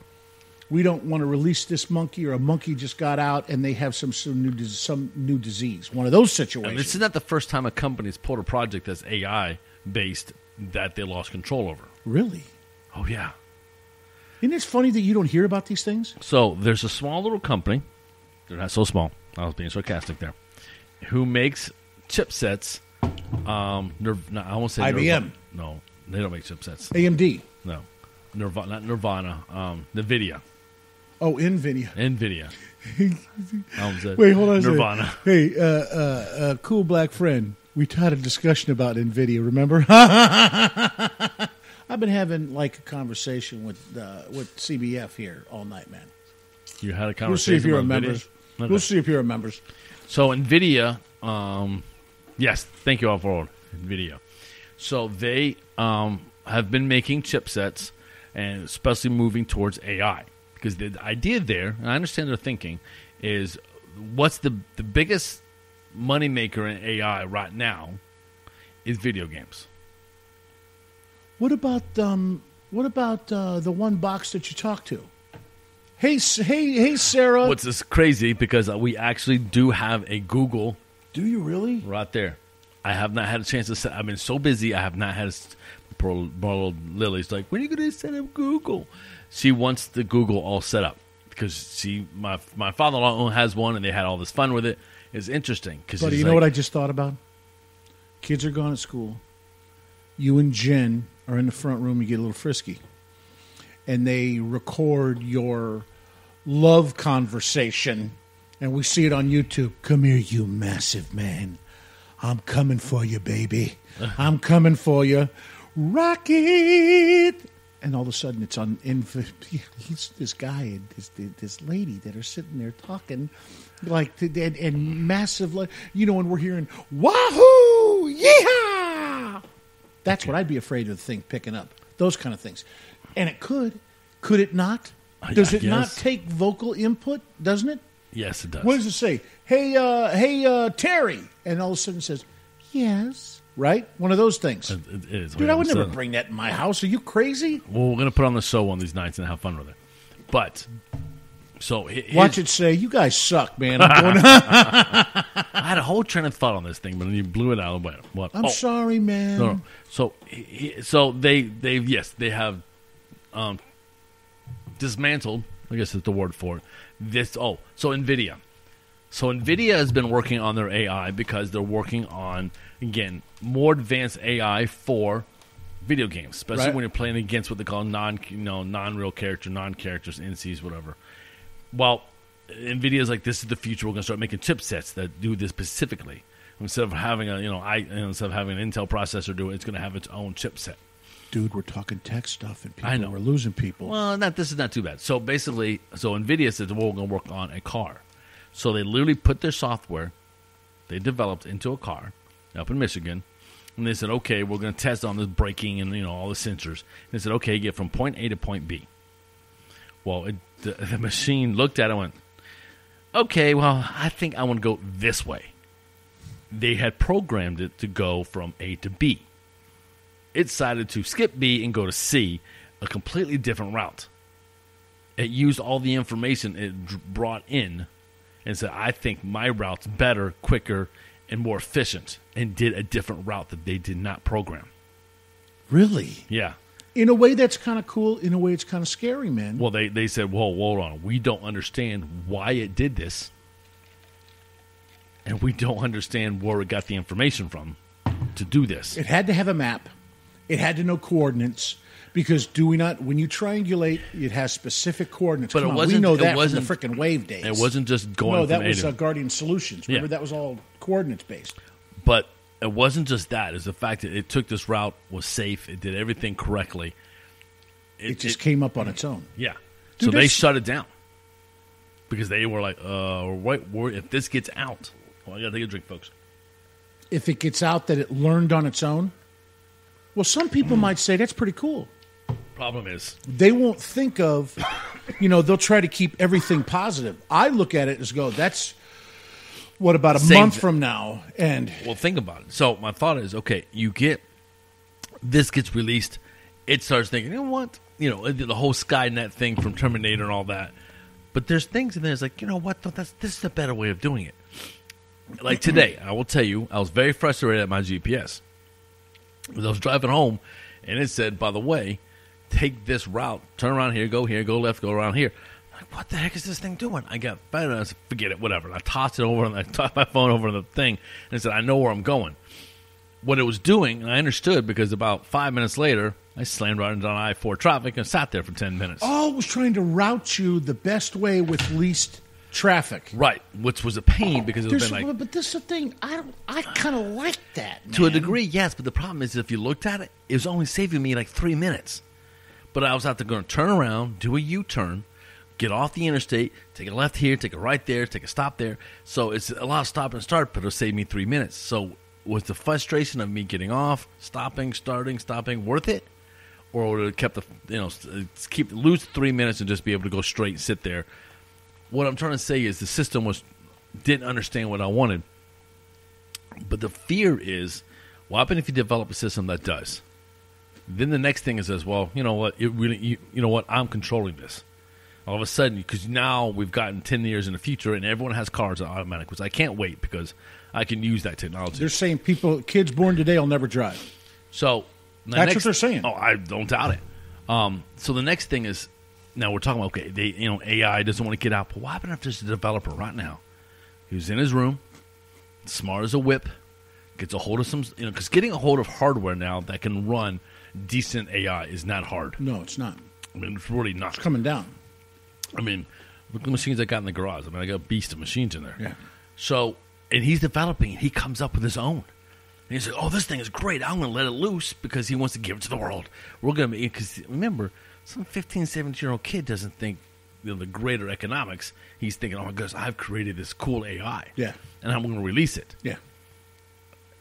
we don't want to release this monkey, or a monkey just got out and they have some new disease. One of those situations. And this is not the first time a company's pulled a project that's AI-based that they lost control over. Really? Oh, yeah. Isn't it funny that you don't hear about these things? So there's a small little company, they're not so small, I was being sarcastic there, who makes chipsets. I won't say IBM. No, they don't make chipsets. AMD. No, not Nirvana. NVIDIA. Oh, NVIDIA. NVIDIA. I almost said Wait, hold on a second. Nirvana. Hey, cool black friend. We had a discussion about NVIDIA, remember? I've been having like a conversation with CBF here all night, man. You had a We'll see conversation if he about remembers. NVIDIA? Okay. We'll see if he remembers. So NVIDIA, yes, thank you all for NVIDIA. So they have been making chipsets, and especially moving towards AI. Because the idea there, and I understand their thinking, is what's the biggest moneymaker in AI right now is video games. What about the one box that you talked to? Hey, Sarah. What's this crazy? Because we actually do have a Google. Do you really? Right there. I have not had a chance to set. I've been so busy. I have not had. Poor little Lily's like, when are you going to set up Google? She wants the Google all set up because my father-in-law has one, and they had all this fun with it. It's interesting because. Buddy, you know what I just thought about? Kids are gone at school. You and Jen are in the front room. You get a little frisky, and they record your love conversation, and we see it on YouTube. Come here, you massive man. I'm coming for you, baby. I'm coming for you. Rocket! And all of a sudden, it's on. He's this guy and this lady that are sitting there talking, like and massive, like when we're hearing "Wahoo! Yeehaw!" That's what I'd be afraid of the thing picking up. Those kind of things, and it could it not? Does it not take vocal input? Doesn't it? Yes, it does. What does it say? Hey, Terry, and all of a sudden it says yes. Right? One of those things. It is. Dude, I would never bring that in my house. Are you crazy? Well, we're going to put on the show one of these nights and have fun with it. But, so... Watch it say, you guys suck, man. I'm going I had a whole train of thought on this thing, but then you blew it out of the way. What? I'm sorry, man. No. So they have dismantled, I guess is the word for it, so NVIDIA. So NVIDIA has been working on their AI because they're working on, again, more advanced AI for video games, especially when you're playing against what they call non-real character, non-characters, NCs, whatever. Well, NVIDIA's like, this is the future. We're going to start making chipsets that do this specifically. Instead of having instead of having an Intel processor do it, it's going to have its own chipset. Dude, we're talking tech stuff, and I know. we're losing people. Well, this is not too bad. So basically, NVIDIA says, well, we're going to work on a car. So they literally put their software they developed into a car up in Michigan, and they said, okay, we're going to test on this braking and all the sensors. And they said, okay, get from point A to point B. Well, the machine looked at it and went, okay, well, I think I want to go this way. They had programmed it to go from A to B. It decided to skip B and go to C, a completely different route. It used all the information it brought in and said, I think my route's better, quicker, and more efficient, and did a different route that they did not program. Really? Yeah. In a way, that's kind of cool. In a way, it's kind of scary, man. Well, they said, whoa, hold on. We don't understand why it did this, and we don't understand where it got the information from to do this. It had to have a map. It had to know coordinates. Because do we not, when you triangulate, it has specific coordinates. But Come it on, wasn't. we know it that wasn't, from the frickin' wave days. It wasn't just going. No, from that A was to- Guardian Solutions. Remember, Yeah. that was all coordinates based. But it wasn't just that. It's the fact that it took this route, was safe, it did everything correctly. It just came up on its own. Yeah. Dude, So they that's- shut it down because they were like, wait, if this gets out, well, I got to take a drink, folks. If it gets out that it learned on its own, well, some people might say that's pretty cool. Problem is, They won't think of, they'll try to keep everything positive. I look at it as that's what, about a Same month th- from now? And well, think about it. So my thought is, okay, this gets released. It starts thinking, you know what? The whole Skynet thing from Terminator and all that. But there's things in there that's like, you know what? This is a better way of doing it. Like today, I will tell you, I was very frustrated at my GPS. Because I was driving home, and it said, by the way, take this route, turn around here, go left, go around here. I'm like, what the heck is this thing doing? I got better. I said, forget it, whatever. And I tossed it over, and I tossed my phone over the thing, and I said, I know where I'm going. What it was doing, and I understood, because about 5 minutes later, I slammed right into I-4 traffic and sat there for 10 minutes. it was trying to route you the best way with least traffic. Right, which was a pain because it would have been like... But this is the thing. I kind of like that, man. To a degree, yes, but the problem is if you looked at it, it was only saving me like 3 minutes. But I was out there going to turn around, do a U-turn, get off the interstate, take a left here, take a right there, take a stop there. So it's a lot of stop and start, but it'll save me 3 minutes. So was the frustration of me getting off, stopping, starting, stopping worth it? Or would it kept lose 3 minutes and just be able to go straight and sit there? What I'm trying to say is the system didn't understand what I wanted. But the fear is, what happens if you develop a system that does? Then the next thing is, well, you know what? You know what? I'm controlling this. All of a sudden, because now we've gotten 10 years in the future, and everyone has cars that are automatic, which I can't wait because I can use that technology. They're saying kids born today will never drive. So That's what they're saying. Oh, I don't doubt it. So the next thing is, now we're talking about, okay, AI doesn't want to get out, but what happens if there's a developer right now who's in his room, smart as a whip, gets a hold of some, because getting a hold of hardware now that can run decent AI is not hard. No, it's not. I mean, it's really not. It's coming down. I mean, look at the machines I got in the garage. I mean, I got a beast of machines in there. Yeah. So, and he's developing, he comes up with his own. And he said, oh, this thing is great. I'm going to let it loose because he wants to give it to the world. We're going to be, because remember, some 15, 17-year-old kid doesn't think the greater economics. He's thinking, oh my goodness, I've created this cool AI. Yeah. And I'm going to release it. Yeah.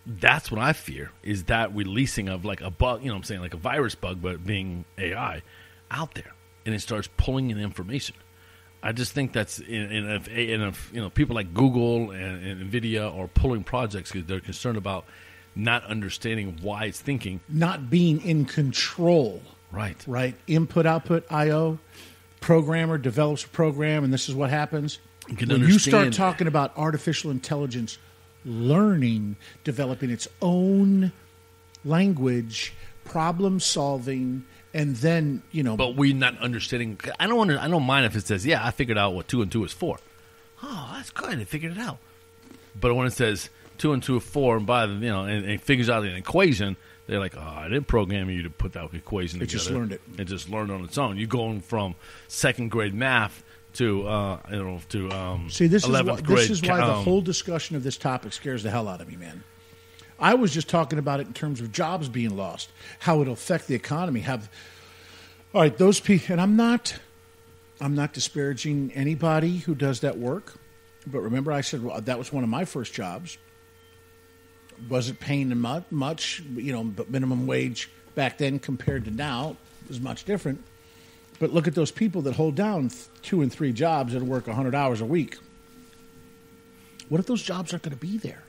That's what I fear, is that releasing of like a bug, I'm saying like a virus bug, but being AI out there. And it starts pulling in information. I just think that's if people like Google and NVIDIA are pulling projects because they're concerned about not understanding why it's thinking. Not being in control. Right. Right? Input, output, I/O. Programmer develops a program, and this is what happens. When you start talking about artificial intelligence learning, developing its own language, problem solving, and then, But we're not understanding. I don't mind if it says, yeah, I figured out what 2 and 2 is 4. Oh, that's good. I figured it out. But when it says 2 and 2 are 4, and and it figures out an equation, they're like, oh, I didn't program you to put that equation together. It just learned it. It just learned on its own. You're going from second grade math See, this 11th is grade. this is why the whole discussion of this topic scares the hell out of me, man. I was just talking about it in terms of jobs being lost, how it'll affect the economy. All right, those people, and I'm not disparaging anybody who does that work, but remember I said that was one of my first jobs. Wasn't paying much, but minimum wage back then compared to now is much different. But look at those people that hold down 2 and 3 jobs and work 100 hours a week. What if those jobs aren't going to be there?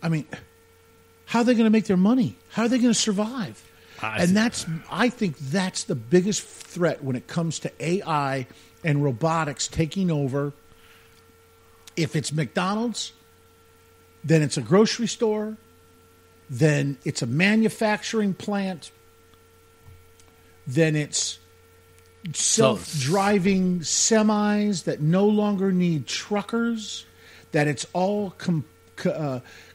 I mean, how are they going to make their money? How are they going to survive? I think that's the biggest threat when it comes to AI and robotics taking over. If it's McDonald's, then it's a grocery store, then it's a manufacturing plant, then it's self-driving semis that no longer need truckers, that it's all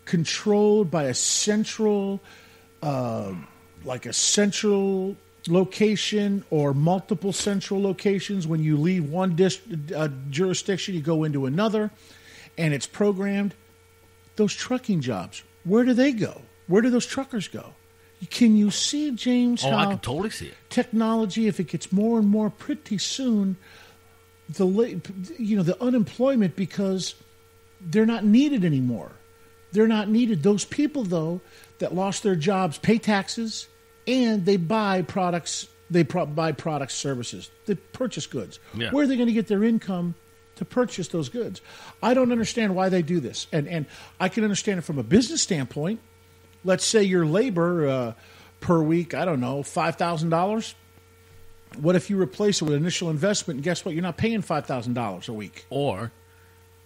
controlled by a central, central location or multiple central locations. When you leave one jurisdiction, you go into another, and it's programmed. Those trucking jobs, where do they go? Where do those truckers go? Can you see, James, how I can totally see it. Technology, if it gets more and more pretty soon, the unemployment, because they're not needed anymore. They're not needed. Those people, though, that lost their jobs pay taxes and they buy products. They buy products, services. They purchase goods. Yeah. Where are they going to get their income to purchase those goods? I don't understand why they do this. And I can understand it from a business standpoint. Let's say your labor per week, I don't know, $5,000. What if you replace it with initial investment, and guess what? You're not paying $5,000 a week. Or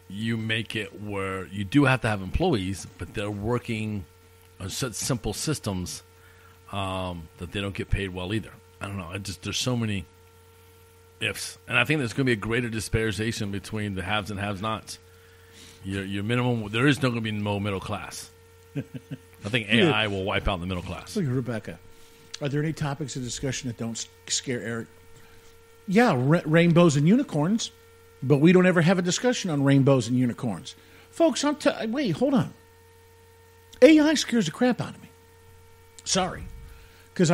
you make it where you do have to have employees, but they're working on such simple systems that they don't get paid well either. I don't know. There's so many ifs. And I think there's going to be a greater disparization between the haves and have-nots. Your minimum, there is no going to be no middle class. I think AI will wipe out the middle class. Look at Rebecca. Are there any topics of discussion that don't scare Eric? Yeah, rainbows and unicorns, but we don't ever have a discussion on rainbows and unicorns. Folks, wait, hold on. AI scares the crap out of me. Sorry. Because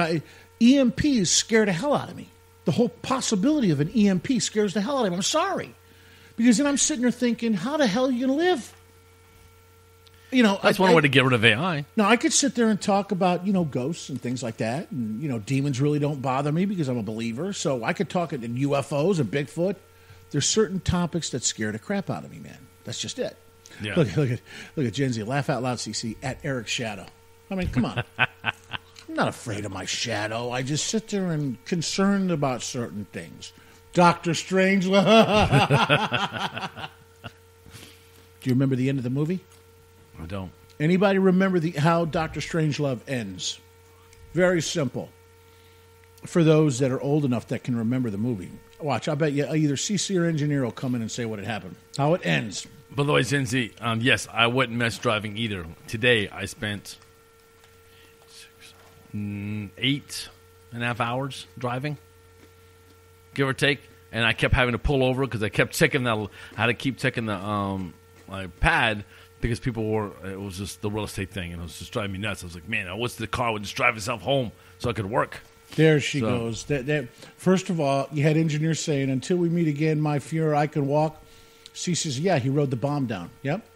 EMPs scare the hell out of me. The whole possibility of an EMP scares the hell out of me. I'm sorry. Because then I'm sitting there thinking, how the hell are you going to live? That's one way to get rid of AI. Now, I could sit there and talk about, ghosts and things like that. And, demons really don't bother me because I'm a believer. So I could talk in UFOs and Bigfoot. There's certain topics that scare the crap out of me, man. That's just it. Yeah. Look at Gen Z. Laugh out loud, CC, at Eric's shadow. I mean, come on. I'm not afraid of my shadow. I just sit there and concerned about certain things. Doctor Strange. Do you remember the end of the movie? I don't. Anybody remember how Doctor Strangelove ends? Very simple. For those that are old enough that can remember the movie. Watch, I bet you either CC or engineer will come in and say what had happened. How it ends. By the way, Zenzi, yes, I wouldn't miss driving either. Today, I spent 8.5 hours driving, give or take, and I kept having to pull over because I kept checking I had to keep checking the my pad because it was just the real estate thing, and it was just driving me nuts. I was like, man, I wish the car would just drive itself home so I could work. There she goes. First of all, you had engineers saying, until we meet again, my Fuhrer, I can walk. C says, yeah, he rode the bomb down. Yep,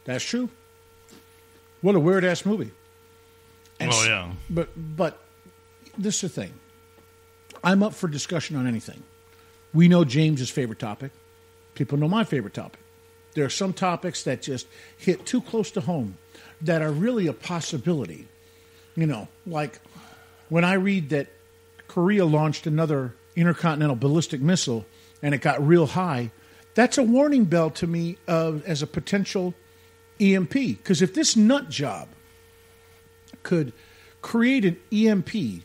that's true. What a weird-ass movie. And yeah. But this is the thing. I'm up for discussion on anything. We know James's favorite topic. People know my favorite topic. There are some topics that just hit too close to home that are really a possibility. Like when I read that Korea launched another intercontinental ballistic missile and it got real high, that's a warning bell to me as a potential EMP. Because if this nut job could create an EMP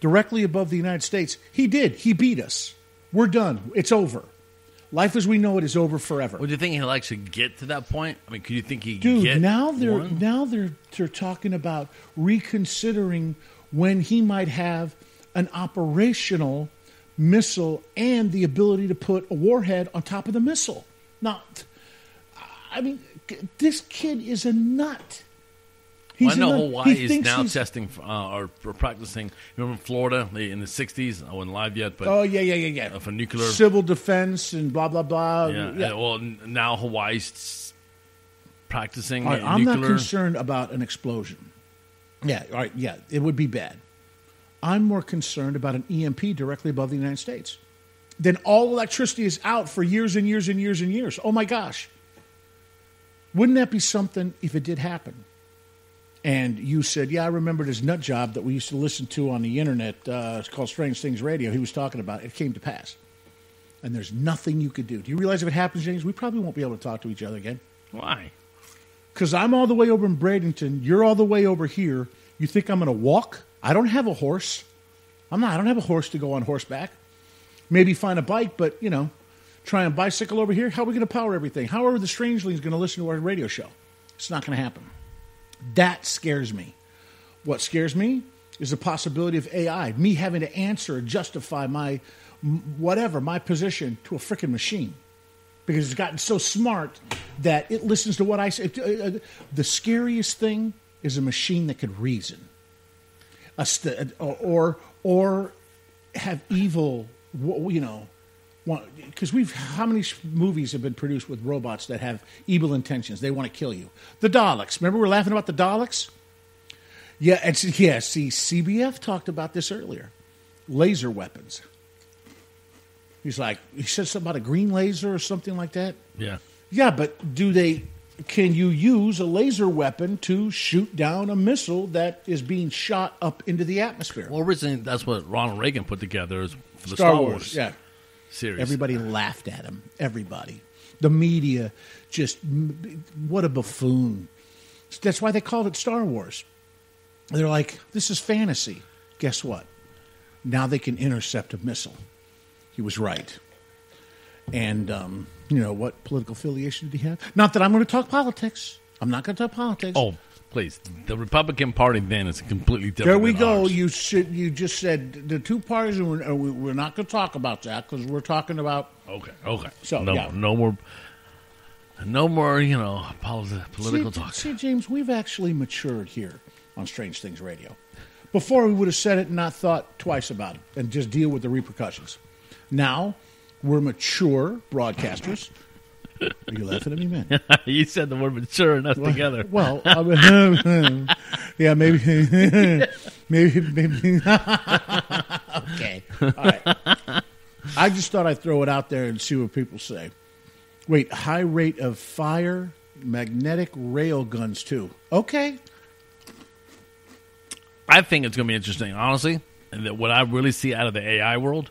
directly above the United States, he did. He beat us. We're done. It's over. Life as we know it is over forever. Well, do you think he'll actually get to that point? I mean, could you think he Dude, get now one? they're talking about reconsidering when he might have an operational missile and the ability to put a warhead on top of the missile. Now, I mean, this kid is a nut. Well, I know a nut. Hawaii He is thinks now he's- testing or practicing. Remember Florida in the 60s? I wasn't live yet, but Oh, yeah. for nuclear. Civil defense and blah, blah, blah. Yeah. Well, now Hawaii's practicing All right, I'm nuclear. not concerned about an explosion. Yeah, all right, yeah, it would be bad. I'm more concerned about an EMP directly above the United States. Then all electricity is out for years and years and years and years. Oh my gosh. Wouldn't that be something if it did happen? And you said, yeah, I remember this nut job that we used to listen to on the internet. It's called Strange Things Radio. He was talking about it. It came to pass. And there's nothing you could do. Do you realize if it happens, James, we probably won't be able to talk to each other again? Why? Because I'm all the way over in Bradenton. You're all the way over here. You think I'm going to walk? I don't have a horse. I don't have a horse to go on horseback. Maybe find a bike, but, try and bicycle over here. How are we going to power everything? How are the Strangelings going to listen to our radio show? It's not going to happen. That scares me. What scares me is the possibility of AI, me having to answer and justify my position to a freaking machine. Because it's gotten so smart that it listens to what I say. The scariest thing is a machine that could reason, or have evil. Because how many movies have been produced with robots that have evil intentions? They want to kill you. The Daleks. Remember, we were laughing about the Daleks. Yeah, see, CBF talked about this earlier. Laser weapons. He said something about a green laser or something like that. Yeah. Yeah, but can you use a laser weapon to shoot down a missile that is being shot up into the atmosphere? Well, originally, that's what Ronald Reagan put together for the Star Wars, yeah. series. Everybody laughed at him. Everybody. The media what a buffoon. That's why they called it Star Wars. They're like, this is fantasy. Guess what? Now they can intercept a missile. He was right. And, what political affiliation did he have? Not that I'm going to talk politics. I'm not going to talk politics. Oh, please. The Republican Party then is completely different. There we than go. ours. You just said the two parties, and we're not going to talk about that because we're talking about... Okay. So, no, yeah. no more, political talk. See, James, we've actually matured here on Strange Things Radio. Before, we would have said it and not thought twice about it and just deal with the repercussions. Now, we're mature broadcasters. Are you laughing at me, man? You said the word mature and us together. Well, yeah, maybe. maybe. Okay. All right. I just thought I'd throw it out there and see what people say. Wait, high rate of fire, magnetic rail guns, too. Okay. I think it's going to be interesting, honestly. And that what I really see out of the AI world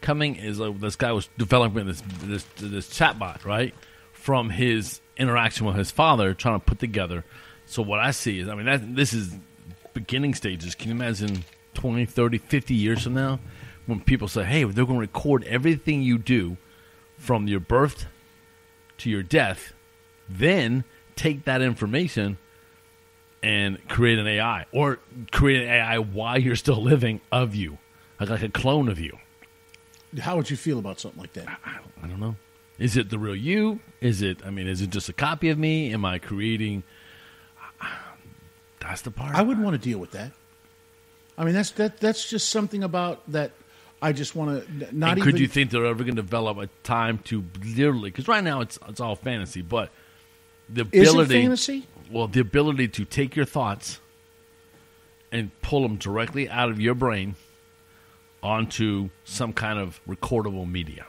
coming is this guy was developing this chatbot, right? From his interaction with his father, trying to put together. So what I see is, this is beginning stages. Can you imagine 20, 30, 50 years from now when people say, hey, they're going to record everything you do from your birth to your death, then take that information and create an AI, or create an AI while you're still living of you, like a clone of you. How would you feel about something like that? I don't know. Is it the real you? Is it just a copy of me? Am I creating? That's the part. I wouldn't want to deal with that. That's just something about that. I just want to not and even. Could you think they're ever going to develop a time to literally? Because right now it's all fantasy, but the Is ability. it fantasy? Well, the ability to take your thoughts and pull them directly out of your brain onto some kind of recordable media.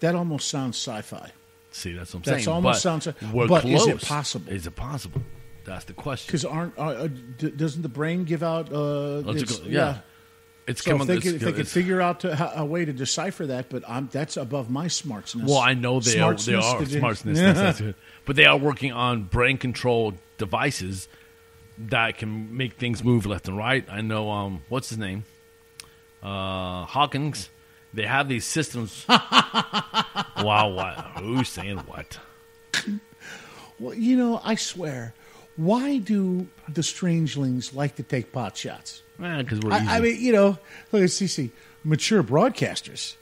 That almost sounds sci-fi. See, that's what I'm That's saying. almost but sounds. we're But close. is it possible? Is it possible? That's the question. Because doesn't the brain give out? Yeah. It's So coming. if they could it's- figure out a way to decipher that, but that's above my smartness. Well, I know they are smartness. That's good. But they are working on brain control devices that can make things move left and right. I know. What's his name? Hawkins. They have these systems. Wow, what? Who's saying what? Well, I swear, Why do the Strangelings like to take pot shots? Because we're easy. I mean, look at CC. Mature broadcasters.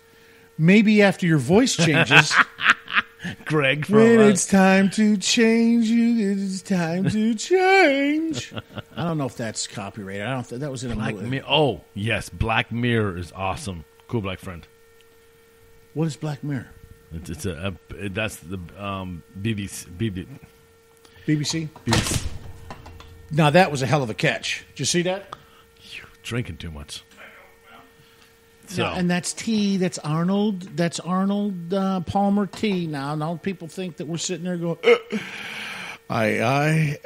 Maybe after your voice changes, Greg, when it's time to change, it's time to change. I don't know if that's copyrighted. I don't think that was in a Black movie. Mirror. Oh, yes. Black Mirror is awesome. Cool, black friend. What is Black Mirror? That's the BBC. BBC? BBC. Now, that was a hell of a catch. Did you see that? Drinking too much. So, Yeah, and that's T. That's Arnold. That's Arnold Palmer T. Now people think that we're sitting there going, I.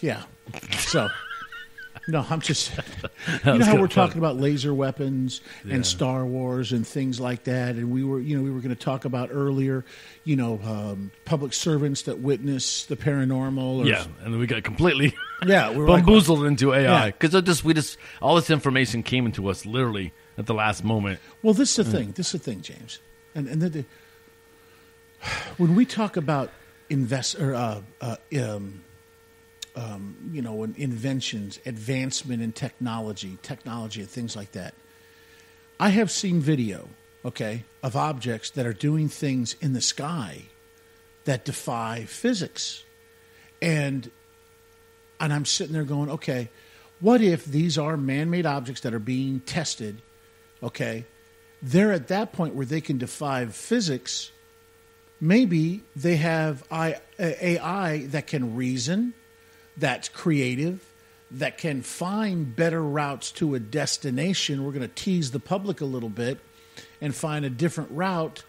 Yeah. So, no, I'm just. You know how we're talking about laser weapons and Star Wars and things like that, and we were going to talk about earlier, public servants that witness the paranormal. yeah, and then we got completely we were like, bamboozled into AI Yeah. because we just all this information came into us literally at the last moment. well, this is the thing. This is the thing, James, and when we talk about inventions, advancement in technology and things like that. I have seen video, of objects that are doing things in the sky that defy physics. And I'm sitting there going, okay, what if these are man-made objects that are being tested, They're at that point where they can defy physics. Maybe they have AI that can reason, that's creative, that can find better routes to a destination. We're going to tease the public a little bit and find a different route,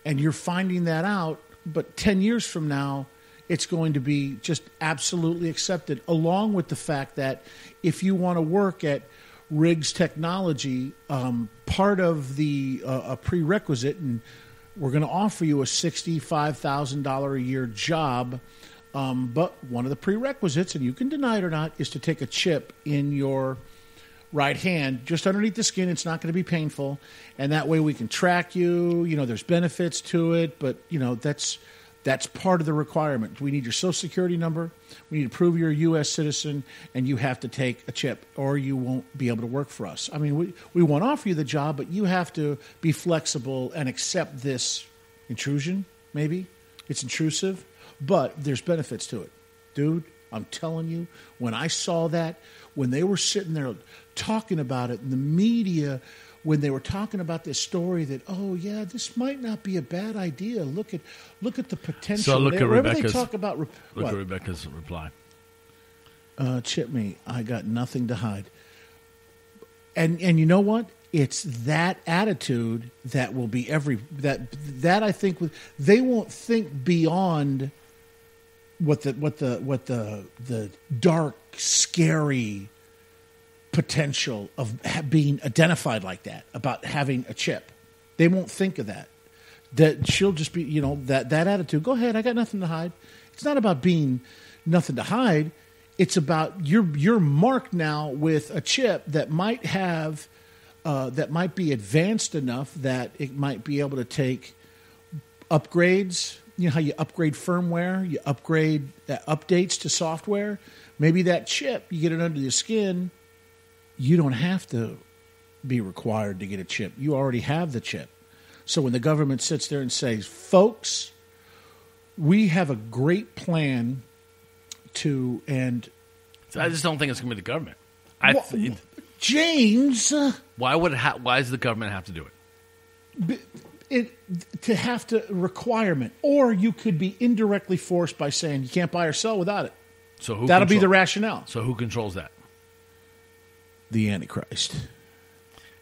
and you're finding that out, but 10 years from now, it's going to be just absolutely accepted, along with the fact that if you want to work at Riggs Technology, part of the a prerequisite, and we're going to offer you a $65,000 a year job, but one of the prerequisites, and you can deny it or not, is to take a chip in your right hand, just underneath the skin. It's not going to be painful, and that way we can track you. There's benefits to it, but that's part of the requirement. We need your Social Security number. We need to prove you're a U.S. citizen, and you have to take a chip, or you won't be able to work for us. I mean, we won't offer you the job, but you have to be flexible and accept this intrusion, maybe. It's intrusive, but there's benefits to it. Dude, I'm telling you, when I saw that, when they were sitting there talking about it in the media, when they were talking about this story that, oh yeah, this might not be a bad idea. Look at the potential. So look at Rebecca's. They talk about Look at Rebecca's reply. Chip me, I got nothing to hide. And you know what? It's that attitude that will be that I think they won't think beyond what the dark, scary potential of being identified like that, about having a chip. They won't think of that. That she'll just be, that attitude. Go ahead, I got nothing to hide. It's not about being nothing to hide. It's about you're marked now with a chip that might have that might be advanced enough that it might be able to take upgrades. You know how you upgrade firmware, you upgrade updates to software. Maybe that chip, you get it under your skin. You don't have to be required to get a chip. You already have the chip. So when the government sits there and says, folks, we have a great plan to, and I just don't think it's going to be the government. James, Why does the government have to do it? To have to requirement, or you could be indirectly forced by saying you can't buy or sell without it. So that'll be the rationale. So who controls that? The Antichrist.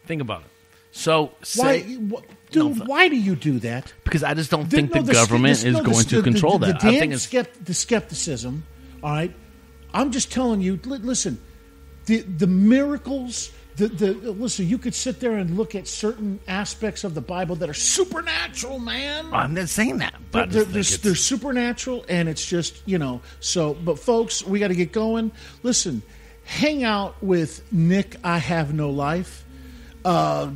Think about it. So why do you do that? Because I just don't think the government is going to control that. I think it's the skepticism. All right, I'm just telling you. Listen, the miracles. Listen, you could sit there and look at certain aspects of the Bible that are supernatural, man. I'm not saying that, but they're supernatural, and it's just So, but folks, we got to get going. Listen, hang out with Nick. I Have No Life.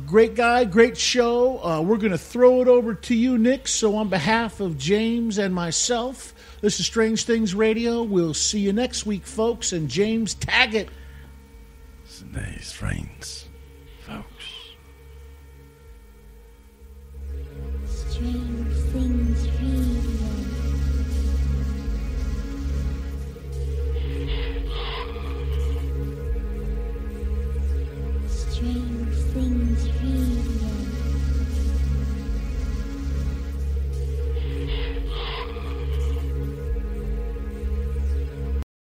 Great guy, great show. We're going to throw it over to you, Nick. So on behalf of James and myself, This is Strange Things Radio. We'll see you next week, folks. And James Taggart. Today's friends, folks.